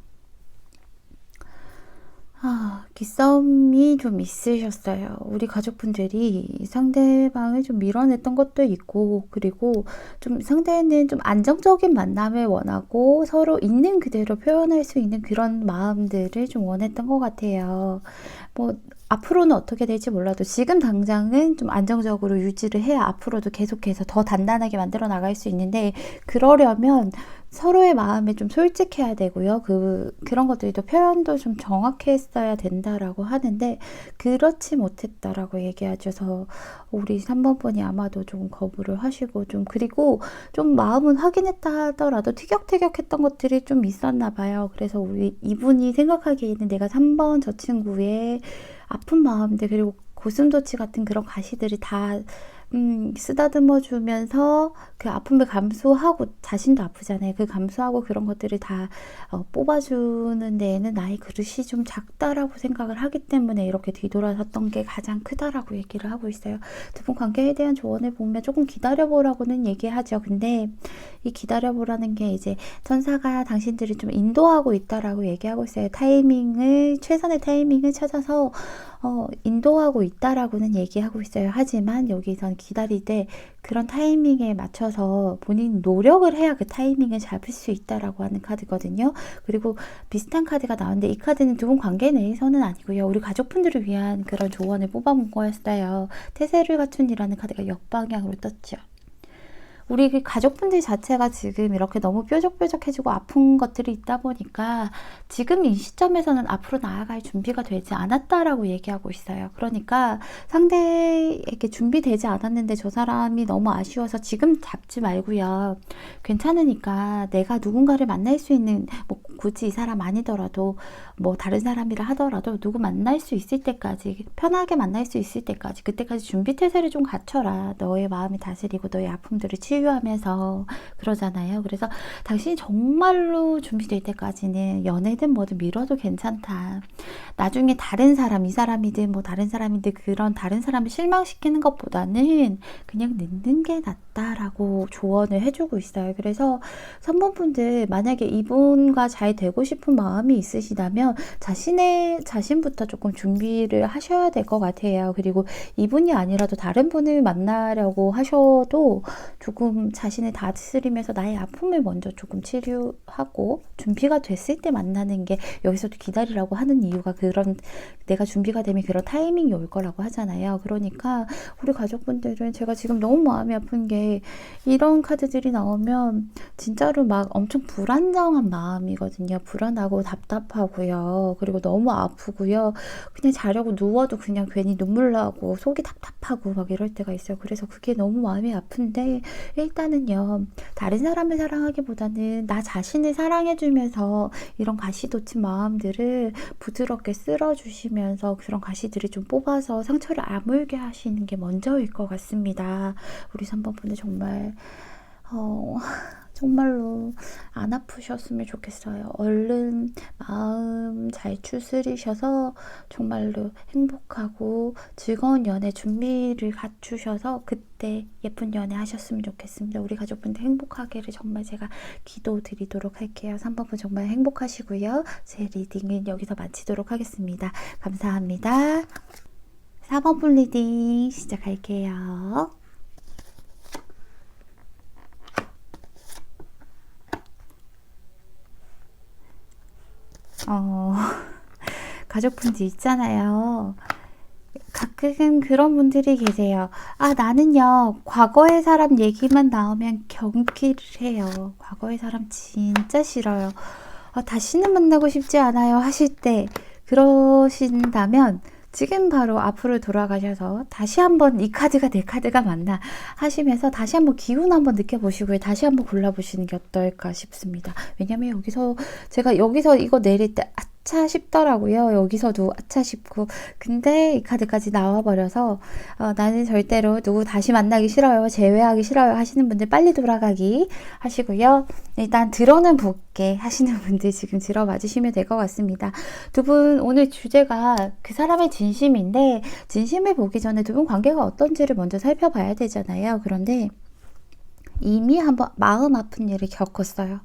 기싸움이 좀 있으셨어요. 우리 가족분들이 상대방을 좀 밀어냈던 것도 있고 그리고 좀 상대는 좀 안정적인 만남을 원하고 서로 있는 그대로 표현할 수 있는 그런 마음들을 좀 원했던 것 같아요. 앞으로는 어떻게 될지 몰라도 지금 당장은 좀 안정적으로 유지를 해야 앞으로도 계속해서 더 단단하게 만들어 나갈 수 있는데 그러려면 서로의 마음에 좀 솔직해야 되고요. 그런 것들도 표현도 좀 정확히 했어야 된다라고 하는데 그렇지 못했다라고 얘기하죠. 그래서 우리 3번 분이 아마도 좀 거부를 하시고 그리고 좀 마음은 확인했다 하더라도 티격태격했던 것들이 좀 있었나 봐요. 그래서 이분이 생각하기에는 내가 3번 저 친구의 아픈 마음들 그리고 고슴도치 같은 그런 가시들이 다 쓰다듬어 주면서 그 아픔을 감수하고, 자신도 아프잖아요. 그 감수하고 그런 것들을 다 뽑아주는 데에는 나의 그릇이 좀 작다라고 생각을 하기 때문에 이렇게 뒤돌아섰던 게 가장 크다라고 얘기를 하고 있어요. 두 분 관계에 대한 조언을 보면 조금 기다려보라고는 얘기하죠. 근데 이 기다려보라는 게 이제 천사가 당신들을 좀 인도하고 있다라고 얘기하고 있어요. 최선의 타이밍을 찾아서 인도하고 있다라고는 얘기하고 있어요. 하지만 여기선 기다릴 때 그런 타이밍에 맞춰서 본인 노력을 해야 그 타이밍을 잡을 수 있다라고 하는 카드거든요. 그리고 비슷한 카드가 나왔는데 이 카드는 두 분 관계 내에서는 아니고요. 우리 가족분들을 위한 그런 조언을 뽑아본 거였어요. 태세를 갖춘이라는 카드가 역방향으로 떴죠. 우리 그 가족분들 자체가 지금 이렇게 너무 뾰족뾰족해지고 아픈 것들이 있다 보니까 지금 이 시점에서는 앞으로 나아갈 준비가 되지 않았다라고 얘기하고 있어요. 그러니까 상대에게 준비되지 않았는데 저 사람이 너무 아쉬워서 지금 잡지 말고요. 괜찮으니까 내가 누군가를 만날 수 있는, 뭐 굳이 이 사람 아니더라도 뭐 다른 사람이라 하더라도 누구 만날 수 있을 때까지, 편하게 만날 수 있을 때까지, 그때까지 준비 태세를 좀 갖춰라. 너의 마음이 다스리고 너의 아픔들을 치유하면서 그러잖아요. 그래서 당신이 정말로 준비될 때까지는 연애든 뭐든 미뤄도 괜찮다. 나중에 다른 사람, 이 사람이든 뭐 다른 사람인데 그런 다른 사람을 실망시키는 것보다는 그냥 늦는 게 낫다라고 조언을 해주고 있어요. 그래서 3번 분들 만약에 이분과 잘 되고 싶은 마음이 있으시다면 자신부터 조금 준비를 하셔야 될 것 같아요. 그리고 이분이 아니라도 다른 분을 만나려고 하셔도 조금 자신을 다스리면서 나의 아픔을 먼저 조금 치료하고 준비가 됐을 때 만나는 게, 여기서도 기다리라고 하는 이유가 그런, 내가 준비가 되면 그런 타이밍이 올 거라고 하잖아요. 그러니까 우리 가족분들은, 제가 지금 너무 마음이 아픈 게 이런 카드들이 나오면 진짜로 막 엄청 불안정한 마음이거든요. 불안하고 답답하고요. 그리고 너무 아프고요. 그냥 자려고 누워도 그냥 괜히 눈물 나고 속이 답답하고 막 이럴 때가 있어요. 그래서 그게 너무 마음이 아픈데, 일단은요, 다른 사람을 사랑하기보다는 나 자신을 사랑해주면서 이런 가시돋친 마음들을 부드럽게 쓸어주시면서 그런 가시들을 좀 뽑아서 상처를 아물게 하시는 게 먼저일 것 같습니다. 우리 3번 분들 정말로 안 아프셨으면 좋겠어요. 얼른 마음 잘 추스리셔서 정말로 행복하고 즐거운 연애 준비를 갖추셔서 그때 예쁜 연애 하셨으면 좋겠습니다. 우리 가족분들 행복하기를 정말 제가 기도드리도록 할게요. 3번분 정말 행복하시고요. 제 리딩은 여기서 마치도록 하겠습니다. 감사합니다. 4번분 리딩 시작할게요. 가족분들 있잖아요. 가끔 그런 분들이 계세요. 나는요, 과거의 사람 얘기만 나오면 경기를 해요. 과거의 사람 진짜 싫어요. 다시는 만나고 싶지 않아요 하실 때, 그러신다면 지금 바로 앞으로 돌아가셔서 다시 한번 이 카드가 내 카드가 맞나 하시면서 다시 한번 기운 한번 느껴보시고요. 다시 한번 골라보시는 게 어떨까 싶습니다. 왜냐면 제가 여기서 이거 내릴 때 아차 싶더라고요. 여기서도 아차 싶고, 근데 이 카드까지 나와버려서 나는 절대로 누구 다시 만나기 싫어요, 제외하기 싫어요 하시는 분들 빨리 돌아가기 하시고요. 일단 들어는 볼게 하시는 분들 지금 들어봐 주시면 될 것 같습니다. 두 분 오늘 주제가 그 사람의 진심인데, 진심을 보기 전에 두 분 관계가 어떤지를 먼저 살펴봐야 되잖아요. 그런데 이미 한번 마음 아픈 일을 겪었어요.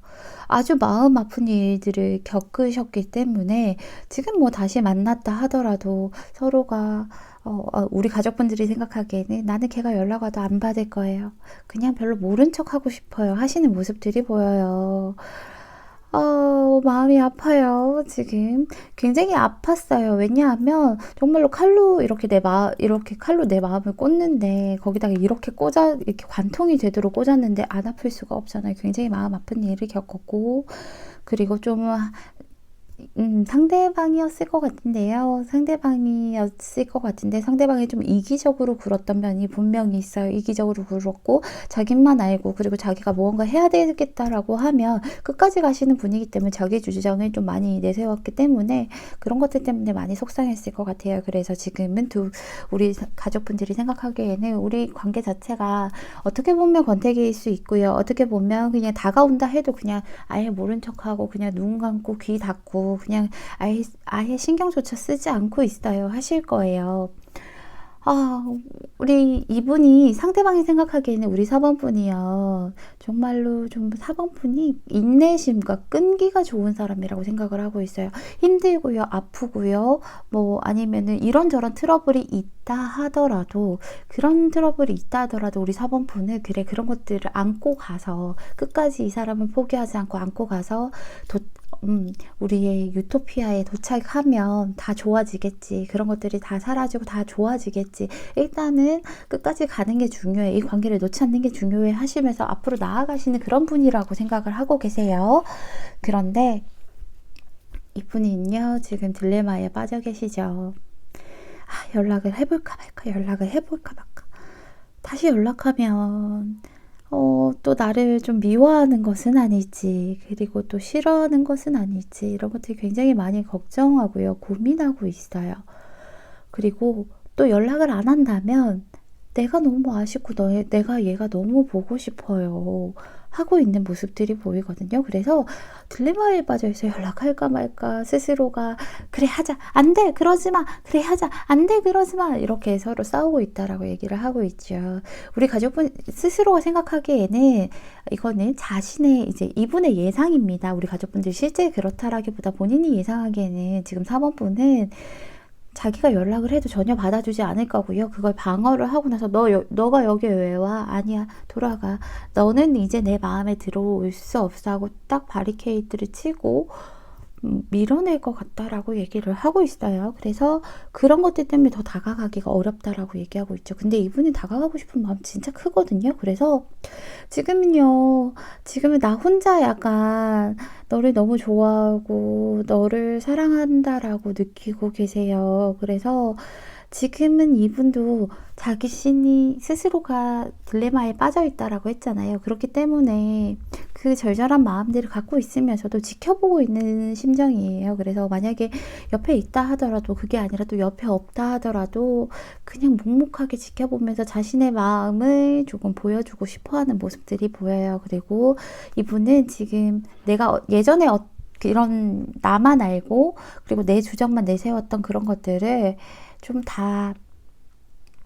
아주 마음 아픈 일들을 겪으셨기 때문에 지금 뭐 다시 만났다 하더라도 서로가 우리 가족분들이 생각하기에는 나는 걔가 연락 와도 안 받을 거예요, 그냥 별로 모른 척 하고 싶어요 하시는 모습들이 보여요. 마음이 아파요. 지금 굉장히 아팠어요. 왜냐하면 정말로 이렇게 칼로 내 마음을 꽂는데, 거기다가 이렇게 관통이 되도록 꽂았는데 안 아플 수가 없잖아요. 굉장히 마음 아픈 일을 겪었고, 그리고 좀 상대방이었을 것 같은데요. 상대방이었을 것 같은데 상대방이 좀 이기적으로 굴었던 면이 분명히 있어요. 이기적으로 굴었고 자기만 알고 그리고 자기가 무언가 해야 되겠다라고 하면 끝까지 가시는 분이기 때문에 자기 주장을 좀 많이 내세웠기 때문에 그런 것들 때문에 많이 속상했을 것 같아요. 그래서 지금은 우리 가족분들이 생각하기에는 우리 관계 자체가 어떻게 보면 권태기일 수 있고요. 어떻게 보면 그냥 다가온다 해도 그냥 아예 모른 척하고 그냥 눈 감고 귀 닫고 그냥 아예 신경조차 쓰지 않고 있어요. 하실 거예요. 아, 우리 이분이 상대방이 생각하기에는 우리 4번분이요. 정말로 좀 4번분이 인내심과 끈기가 좋은 사람이라고 생각을 하고 있어요. 힘들고요, 아프고요, 뭐 아니면은 이런저런 트러블이 있다 하더라도 그런 트러블이 있다 하더라도 우리 4번분은 그래 그런 것들을 안고 가서 끝까지 이 사람을 포기하지 않고 안고 가서 우리의 유토피아에 도착하면 다 좋아지겠지. 그런 것들이 다 사라지고 다 좋아지겠지. 일단은 끝까지 가는 게 중요해. 이 관계를 놓지 않는 게 중요해 하시면서 앞으로 나아가시는 그런 분이라고 생각을 하고 계세요. 그런데 이분은요, 지금 딜레마에 빠져 계시죠. 연락을 해볼까 말까, 연락을 해볼까 말까. 다시 연락하면 또 나를 좀 미워하는 것은 아닐지, 그리고 또 싫어하는 것은 아닐지, 이런 것들이 굉장히 많이 걱정하고요, 고민하고 있어요. 그리고 또 연락을 안 한다면 내가 너무 아쉽고 내가 얘가 너무 보고 싶어요. 하고 있는 모습들이 보이거든요. 그래서 딜레마에 빠져있어 연락할까 말까 스스로가 그래 하자 안 돼 그러지 마 그래 하자 안 돼 그러지 마 이렇게 서로 싸우고 있다라고 얘기를 하고 있죠. 우리 가족분 스스로가 생각하기에는 이거는 자신의 이제 이분의 예상입니다. 우리 가족분들 실제 그렇다라기보다 본인이 예상하기에는 지금 4번분은 자기가 연락을 해도 전혀 받아주지 않을 거고요. 그걸 방어를 하고 나서 너가 여기 왜 와? 아니야, 돌아가. 너는 이제 내 마음에 들어올 수 없어 하고 딱 바리케이트를 치고 밀어낼 것 같다라고 얘기를 하고 있어요. 그래서 그런 것들 때문에 더 다가가기가 어렵다라고 얘기하고 있죠. 근데 이분이 다가가고 싶은 마음 진짜 크거든요. 그래서 지금은 나 혼자 약간 너를 너무 좋아하고 너를 사랑한다라고 느끼고 계세요. 그래서 지금은 이분도 자기 스스로가 딜레마에 빠져 있다라고 했잖아요. 그렇기 때문에 그 절절한 마음들을 갖고 있으면서도 지켜보고 있는 심정이에요. 그래서 만약에 옆에 있다 하더라도 그게 아니라 또 옆에 없다 하더라도 그냥 묵묵하게 지켜보면서 자신의 마음을 조금 보여주고 싶어하는 모습들이 보여요. 그리고 이분은 지금 내가 예전에 이런 나만 알고 그리고 내 주장만 내세웠던 그런 것들을 좀 다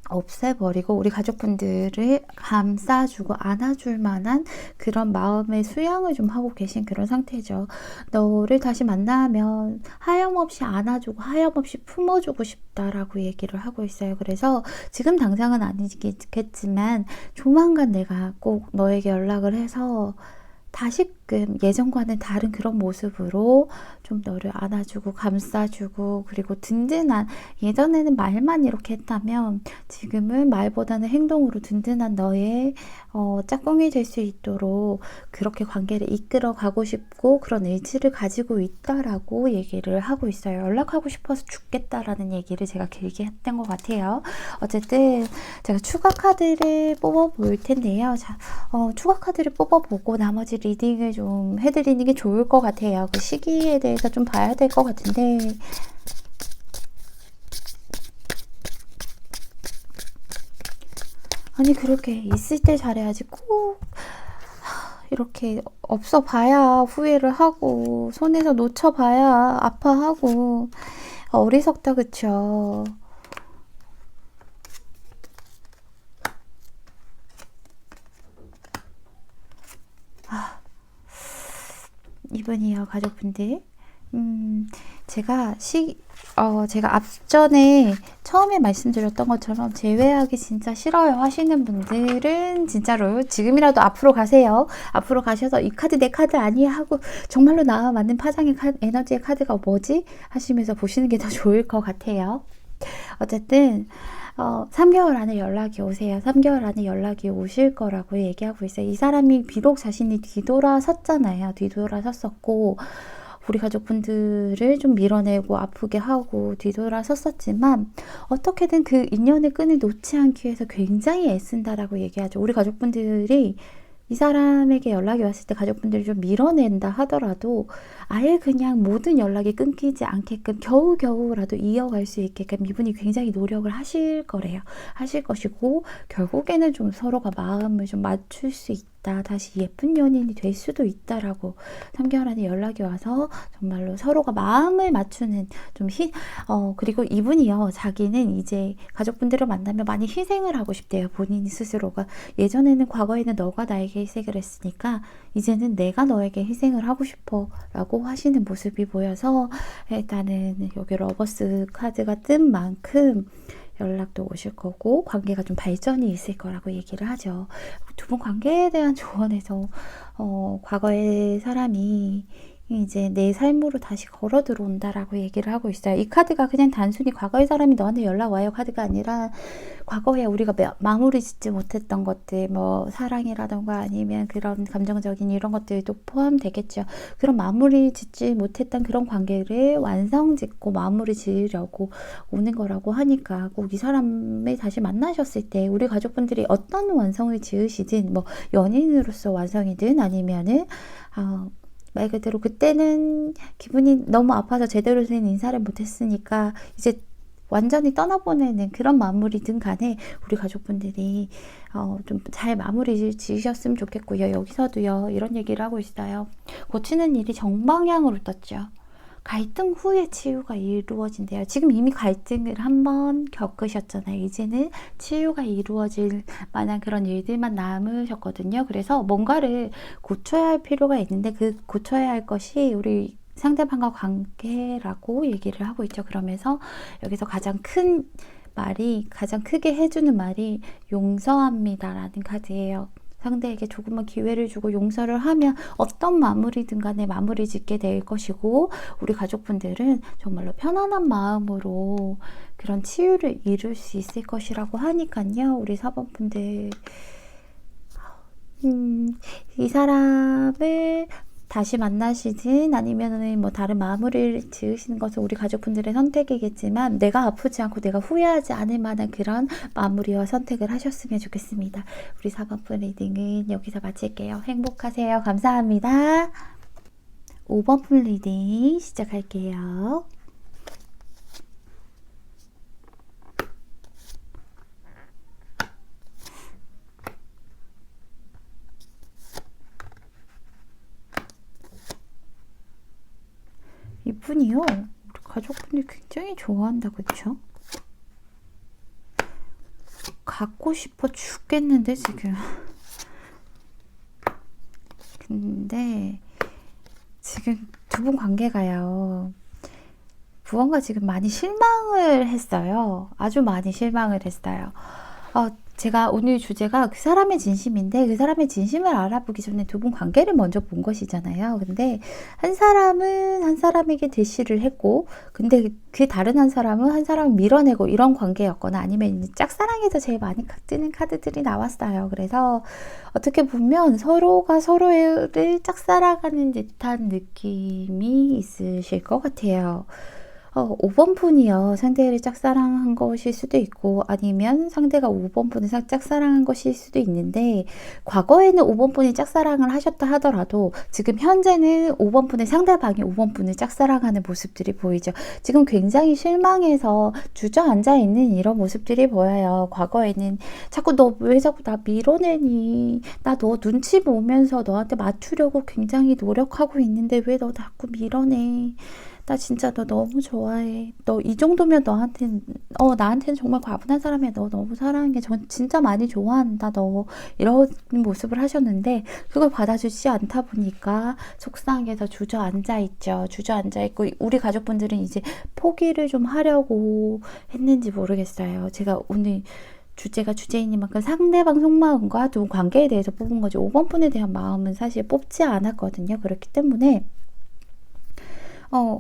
없애버리고 우리 가족분들을 감싸주고 안아줄 만한 그런 마음의 수양을 좀 하고 계신 그런 상태죠. 너를 다시 만나면 하염없이 안아주고 하염없이 품어주고 싶다라고 얘기를 하고 있어요. 그래서 지금 당장은 아니겠지만 조만간 내가 꼭 너에게 연락을 해서 다시금 예전과는 다른 그런 모습으로 좀 너를 안아주고 감싸주고 그리고 든든한 예전에는 말만 이렇게 했다면 지금은 말보다는 행동으로 든든한 너의 짝꿍이 될 수 있도록 그렇게 관계를 이끌어 가고 싶고 그런 의지를 가지고 있다라고 얘기를 하고 있어요. 연락하고 싶어서 죽겠다라는 얘기를 제가 길게 했던 것 같아요. 어쨌든 제가 추가 카드를 뽑아 볼 텐데요. 자, 추가 카드를 뽑아보고 나머지 리딩을 좀 해드리는 게 좋을 것 같아요. 그 시기에 대해서 좀 봐야 될 것 같은데 아니 그렇게 있을 때 잘해야지 꼭 이렇게 없어 봐야 후회를 하고 손에서 놓쳐 봐야 아파하고 어리석다 그쵸. 이분이요 가족분들 제가 앞전에 처음에 말씀드렸던 것처럼 제외하기 진짜 싫어요 하시는 분들은 진짜로 지금이라도 앞으로 가세요. 앞으로 가셔서 이 카드 내 카드 아니야 하고 정말로 나와 맞는 파장의 에너지의 카드가 뭐지? 하시면서 보시는 게 더 좋을 것 같아요. 어쨌든 3개월 안에 연락이 오세요. 3개월 안에 연락이 오실 거라고 얘기하고 있어요. 이 사람이 비록 자신이 뒤돌아섰잖아요. 뒤돌아섰었고 우리 가족분들을 좀 밀어내고 아프게 하고 뒤돌아섰었지만 어떻게든 그 인연의 끈을 놓지 않기 위해서 굉장히 애쓴다라고 얘기하죠. 우리 가족분들이 이 사람에게 연락이 왔을 때 가족분들이 좀 밀어낸다 하더라도 아예 그냥 모든 연락이 끊기지 않게끔 겨우겨우라도 이어갈 수 있게끔 이분이 굉장히 노력을 하실 거래요. 하실 것이고 결국에는 좀 서로가 마음을 좀 맞출 수 있다. 다시 예쁜 연인이 될 수도 있다라고 3개월 안에 연락이 와서 정말로 서로가 마음을 맞추는 좀 그리고 이분이요. 자기는 이제 가족분들을 만나면 많이 희생을 하고 싶대요. 본인 스스로가. 예전에는 과거에는 너가 나에게 희생을 했으니까 이제는 내가 너에게 희생을 하고 싶어 라고 하시는 모습이 보여서 일단은 여기 러버스 카드가 뜬 만큼 연락도 오실 거고 관계가 좀 발전이 있을 거라고 얘기를 하죠. 두 분 관계에 대한 조언에서 과거의 사람이 이제 내 삶으로 다시 걸어 들어온다라고 얘기를 하고 있어요. 이 카드가 그냥 단순히 과거의 사람이 너한테 연락 와요 카드가 아니라 과거에 우리가 마무리 짓지 못했던 것들, 뭐 사랑이라던가 아니면 그런 감정적인 이런 것들도 포함되겠죠. 그런 마무리 짓지 못했던 그런 관계를 완성 짓고 마무리 지으려고 오는 거라고 하니까 꼭 이 사람을 다시 만나셨을 때 우리 가족분들이 어떤 완성을 지으시든 뭐 연인으로서 완성이든 아니면은 말 그대로 그때는 기분이 너무 아파서 제대로 된 인사를 못했으니까 이제 완전히 떠나보내는 그런 마무리든 간에 우리 가족분들이 좀 잘 마무리 지으셨으면 좋겠고요. 여기서도요 이런 얘기를 하고 있어요. 고치는 일이 정방향으로 떴죠. 갈등 후에 치유가 이루어진대요. 지금 이미 갈등을 한번 겪으셨잖아요. 이제는 치유가 이루어질 만한 그런 일들만 남으셨거든요. 그래서 뭔가를 고쳐야 할 필요가 있는데 그 고쳐야 할 것이 우리 상대방과 관계라고 얘기를 하고 있죠. 그러면서 여기서 가장 크게 해주는 말이 용서합니다라는 카드예요. 상대에게 조금만 기회를 주고 용서를 하면 어떤 마무리든 간에 마무리 짓게 될 것이고 우리 가족분들은 정말로 편안한 마음으로 그런 치유를 이룰 수 있을 것이라고 하니까요. 우리 4번분들 이 사람을 다시 만나시든 아니면은 뭐 다른 마무리를 지으시는 것은 우리 가족분들의 선택이겠지만 내가 아프지 않고 내가 후회하지 않을 만한 그런 마무리와 선택을 하셨으면 좋겠습니다. 우리 4번분 리딩은 여기서 마칠게요. 행복하세요. 감사합니다. 5번분 리딩 시작할게요. 이분이요. 우리 가족분이 굉장히 좋아한다. 그쵸? 갖고 싶어 죽겠는데 지금. 근데 지금 두 분 관계가요. 무언가 지금 많이 실망을 했어요. 아주 많이 실망을 했어요. 제가 오늘 주제가 그 사람의 진심인데 그 사람의 진심을 알아보기 전에 두 분 관계를 먼저 본 것이잖아요. 근데 한 사람은 한 사람에게 대시를 했고 근데 그 다른 한 사람은 한 사람을 밀어내고 이런 관계였거나 아니면 짝사랑에서 제일 많이 뜨는 카드들이 나왔어요. 그래서 어떻게 보면 서로가 서로를 짝사랑하는 듯한 느낌이 있으실 것 같아요. 5번 분이요. 상대를 짝사랑한 것일 수도 있고 아니면 상대가 5번 분을 짝사랑한 것일 수도 있는데 과거에는 5번 분이 짝사랑을 하셨다 하더라도 지금 현재는 5번 분의 상대방이 5번 분을 짝사랑하는 모습들이 보이죠. 지금 굉장히 실망해서 주저앉아 있는 이런 모습들이 보여요. 과거에는 너 왜 자꾸 나 밀어내니? 나 너 눈치 보면서 너한테 맞추려고 굉장히 노력하고 있는데 왜 너 자꾸 밀어내? 나 진짜 너 너무 좋아해. 너 이 정도면 나한테는 정말 과분한 사람이야. 너 너무 사랑해. 전 진짜 많이 좋아한다. 너 이런 모습을 하셨는데 그걸 받아주지 않다 보니까 속상해서 주저앉아 있죠. 주저앉아 있고 우리 가족분들은 이제 포기를 좀 하려고 했는지 모르겠어요. 제가 오늘 주제가 주제이니만큼 상대방 속마음과 두 관계에 대해서 뽑은 거지 5번 분에 대한 마음은 사실 뽑지 않았거든요. 그렇기 때문에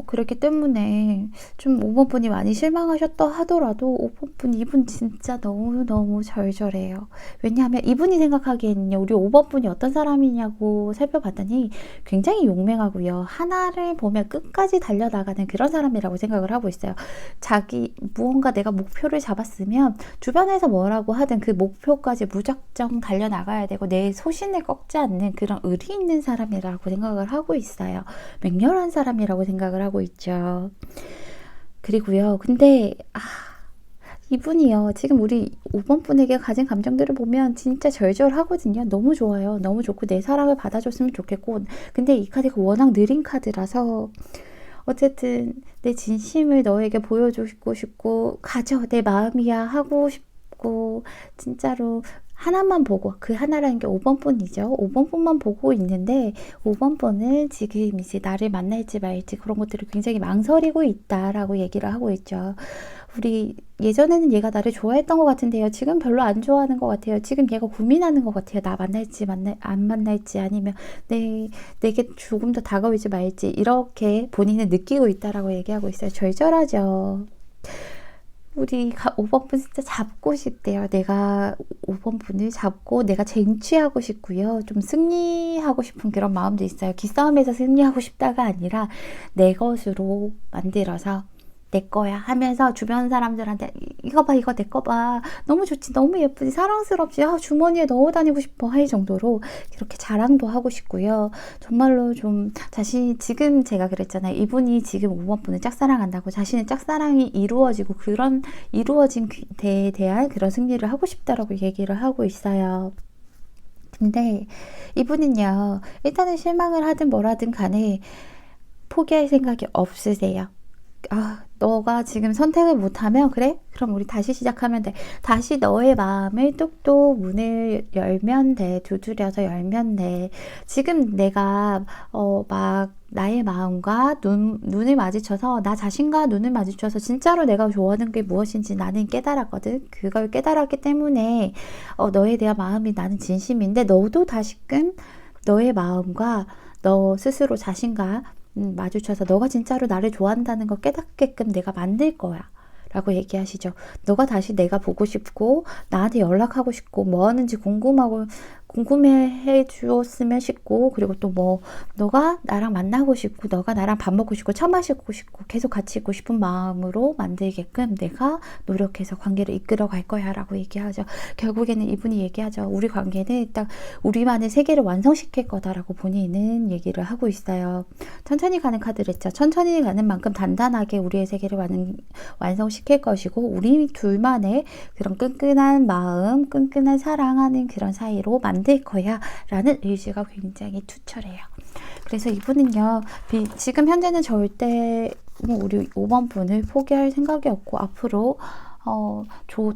그렇기 때문에 좀 5번 분이 많이 실망하셨다 하더라도 5번 분, 이분 진짜 너무너무 절절해요. 왜냐하면 이분이 생각하기에는요, 우리 5번 분이 어떤 사람이냐고 살펴봤더니 굉장히 용맹하고요. 하나를 보면 끝까지 달려나가는 그런 사람이라고 생각을 하고 있어요. 무언가 내가 목표를 잡았으면 주변에서 뭐라고 하든 그 목표까지 무작정 달려나가야 되고 내 소신을 꺾지 않는 그런 의리 있는 사람이라고 생각을 하고 있어요. 맹렬한 사람이라고 생각을 하고 있죠. 그리고요, 근데 이분이요, 지금 우리 5번 분에게 가진 감정들을 보면 진짜 절절하거든요. 너무 좋아요. 너무 좋고 내 사랑을 받아줬으면 좋겠고, 근데 이 카드가 워낙 느린 카드라서 어쨌든 내 진심을 너에게 보여주고 싶고, 가져, 내 마음이야 하고 싶고, 진짜로 하나만 보고, 그 하나라는 게 5번 분이죠. 5번 분만 보고 있는데 5번 분은 지금 이제 나를 만날지 말지 그런 것들을 굉장히 망설이고 있다라고 얘기를 하고 있죠. 우리 예전에는 얘가 나를 좋아했던 것 같은데요. 지금 별로 안 좋아하는 것 같아요. 지금 얘가 고민하는 것 같아요. 나 만날지 안 만날지, 아니면 내게 조금 더 다가오지 말지, 이렇게 본인은 느끼고 있다라고 얘기하고 있어요. 절절하죠. 우리 5번 분 진짜 잡고 싶대요. 내가 5번 분을 잡고 내가 쟁취하고 싶고요. 좀 승리하고 싶은 그런 마음도 있어요. 기싸움에서 승리하고 싶다가 아니라 내 것으로 만들어서 내 거야 하면서 주변 사람들한테 이거 봐, 이거 내 거 봐, 너무 좋지, 너무 예쁘지, 사랑스럽지, 주머니에 넣어 다니고 싶어 할 정도로 이렇게 자랑도 하고 싶고요. 정말로 좀 지금 제가 그랬잖아요. 이분이 지금 5번 분을 짝사랑한다고 자신의 짝사랑이 이루어지고 그런 이루어진 데에 대한 그런 승리를 하고 싶다라고 얘기를 하고 있어요. 근데 이분은요, 일단은 실망을 하든 뭐라든 간에 포기할 생각이 없으세요. 너가 지금 선택을 못하면 그래? 그럼 우리 다시 시작하면 돼. 다시 너의 마음을 뚝뚝 문을 열면 돼. 두드려서 열면 돼. 지금 내가 막 나의 마음과 눈을 마주쳐서, 나 자신과 눈을 마주쳐서 진짜로 내가 좋아하는 게 무엇인지 나는 깨달았거든. 그걸 깨달았기 때문에 너에 대한 마음이 나는 진심인데, 너도 다시금 너의 마음과 너 스스로 자신과 마주쳐서 너가 진짜로 나를 좋아한다는 걸 깨닫게끔 내가 만들 거야 라고 얘기하시죠. 너가 다시 내가 보고 싶고 나한테 연락하고 싶고 뭐 하는지 궁금해 주었으면 싶고, 그리고 또 뭐 너가 나랑 만나고 싶고 너가 나랑 밥 먹고 싶고 차 마시고 싶고 계속 같이 있고 싶은 마음으로 만들게끔 내가 노력해서 관계를 이끌어 갈 거야 라고 얘기하죠. 결국에는 이분이 얘기하죠. 우리 관계는 딱 우리만의 세계를 완성시킬 거다라고 본인은 얘기를 하고 있어요. 천천히 가는 카드랬죠. 천천히 가는 만큼 단단하게 우리의 세계를 완성시킬 것이고, 우리 둘만의 그런 끈끈한 마음, 끈끈한 사랑하는 그런 사이로 만들 거야 라는 의지가 굉장히 투철해요. 그래서 이분은요, 지금 현재는 절대 우리 5번 분을 포기할 생각이 없고 앞으로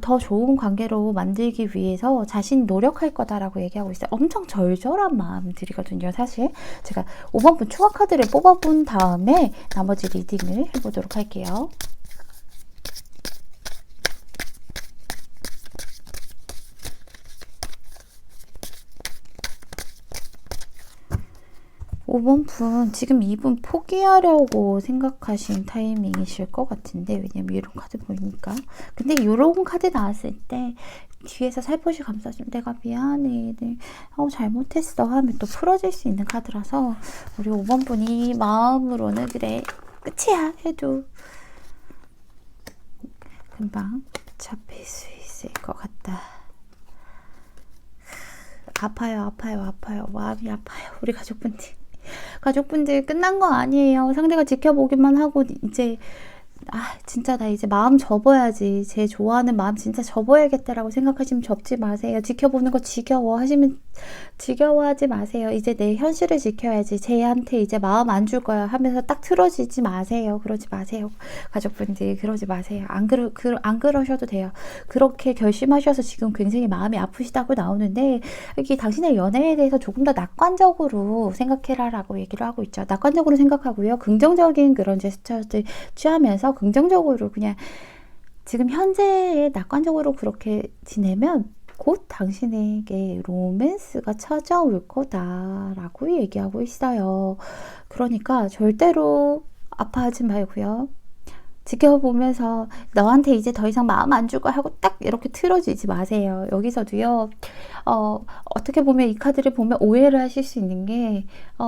더 좋은 관계로 만들기 위해서 자신이 노력할 거다라고 얘기하고 있어요. 엄청 절절한 마음들이거든요. 사실 제가 5번 분 추가 카드를 뽑아본 다음에 나머지 리딩을 해보도록 할게요. 5번 분, 지금 이분 포기하려고 생각하신 타이밍이실 것 같은데, 왜냐면 이런 카드 보이니까. 근데 이런 카드 나왔을 때 뒤에서 살포시 감싸주면 내가 미안해, 잘못했어 하면 또 풀어질 수 있는 카드라서 우리 5번 분이 마음으로는 그래, 끝이야 해도 금방 잡힐 수 있을 것 같다. 아파요. 마음이 아파요. 우리 가족분들 끝난 거 아니에요. 상대가 지켜보기만 하고 이제 진짜 나 이제 마음 접어야지, 제 좋아하는 마음 진짜 접어야겠다라고 생각하시면 접지 마세요. 지켜보는 거 지겨워 하시면 지겨워하지 마세요. 이제 내 현실을 지켜야지, 쟤한테 이제 마음 안 줄 거야 하면서 딱 틀어지지 마세요. 그러지 마세요. 가족분들 그러지 마세요. 안 그러셔도 돼요. 그렇게 결심하셔서 지금 굉장히 마음이 아프시다고 나오는데, 이게 당신의 연애에 대해서 조금 더 낙관적으로 생각해라 라고 얘기를 하고 있죠. 낙관적으로 생각하고요, 긍정적인 그런 제스처를 취하면서 긍정적으로 그냥 지금 현재에 낙관적으로 그렇게 지내면 곧 당신에게 로맨스가 찾아올 거다라고 얘기하고 있어요. 그러니까 절대로 아파하지 말고요. 지켜보면서 너한테 이제 더 이상 마음 안 줄 거야 하고 딱 이렇게 틀어지지 마세요. 여기서도요. 어떻게 보면 이 카드를 보면 오해를 하실 수 있는 게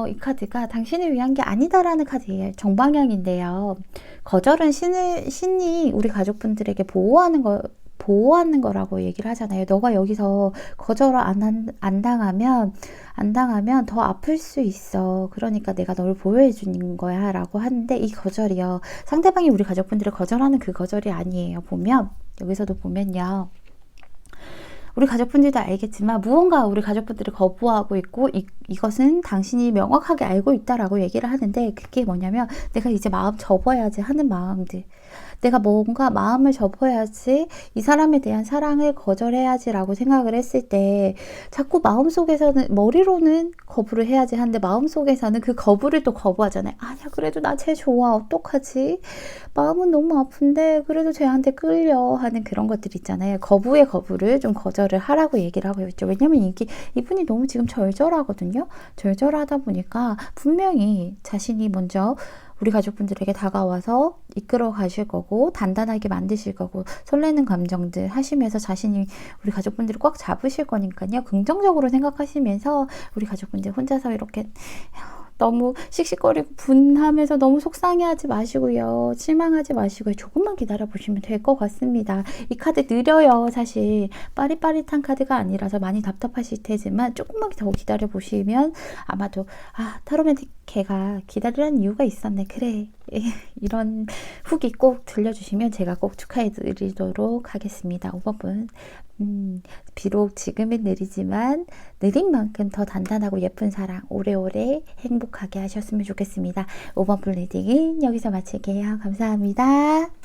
이 카드가 당신을 위한 게 아니다라는 카드예요. 정방향인데요. 거절은 신이 우리 가족분들에게 보호하는 거라고 얘기를 하잖아요. 너가 여기서 거절을 안 당하면 더 아플 수 있어. 그러니까 내가 널 보호해 주는 거야 라고 하는데, 이 거절이요, 상대방이 우리 가족분들을 거절하는 그 거절이 아니에요. 여기서도 보면요, 우리 가족분들도 알겠지만 무언가 우리 가족분들을 거부하고 있고, 이것은 당신이 명확하게 알고 있다라고 얘기를 하는데, 그게 뭐냐면 내가 이제 마음 접어야지 하는 마음들, 내가 뭔가 마음을 접어야지, 이 사람에 대한 사랑을 거절해야지 라고 생각을 했을 때, 자꾸 마음속에서는, 머리로는 거부를 해야지 하는데 마음속에서는 그 거부를 또 거부하잖아요. 아니야, 그래도 나 쟤 좋아, 어떡하지, 마음은 너무 아픈데 그래도 쟤한테 끌려 하는 그런 것들 있잖아요. 거부의 거부를 좀 거절을 하라고 얘기를 하고 있죠. 왜냐면 이분이 너무 지금 절절하거든요. 절절하다 보니까 분명히 자신이 먼저 우리 가족분들에게 다가와서 이끌어 가실 거고, 단단하게 만드실 거고, 설레는 감정들 하시면서 자신이 우리 가족분들을 꽉 잡으실 거니까요. 긍정적으로 생각하시면서 우리 가족분들 혼자서 이렇게 너무 씩씩거리고 분하면서 너무 속상해하지 마시고요. 실망하지 마시고요. 조금만 기다려보시면 될 것 같습니다. 이 카드 느려요. 사실 빠릿빠릿한 카드가 아니라서 많이 답답하실 테지만 조금만 더 기다려보시면 아마도 타로맨틱 걔가 기다리라는 이유가 있었네. 그래. 이런 후기 꼭 들려주시면 제가 꼭 축하해드리도록 하겠습니다. 5번 분. 비록 지금은 느리지만 느린 만큼 더 단단하고 예쁜 사랑 오래오래 행복하게 하셨으면 좋겠습니다. 5번 분 리딩은 여기서 마칠게요. 감사합니다.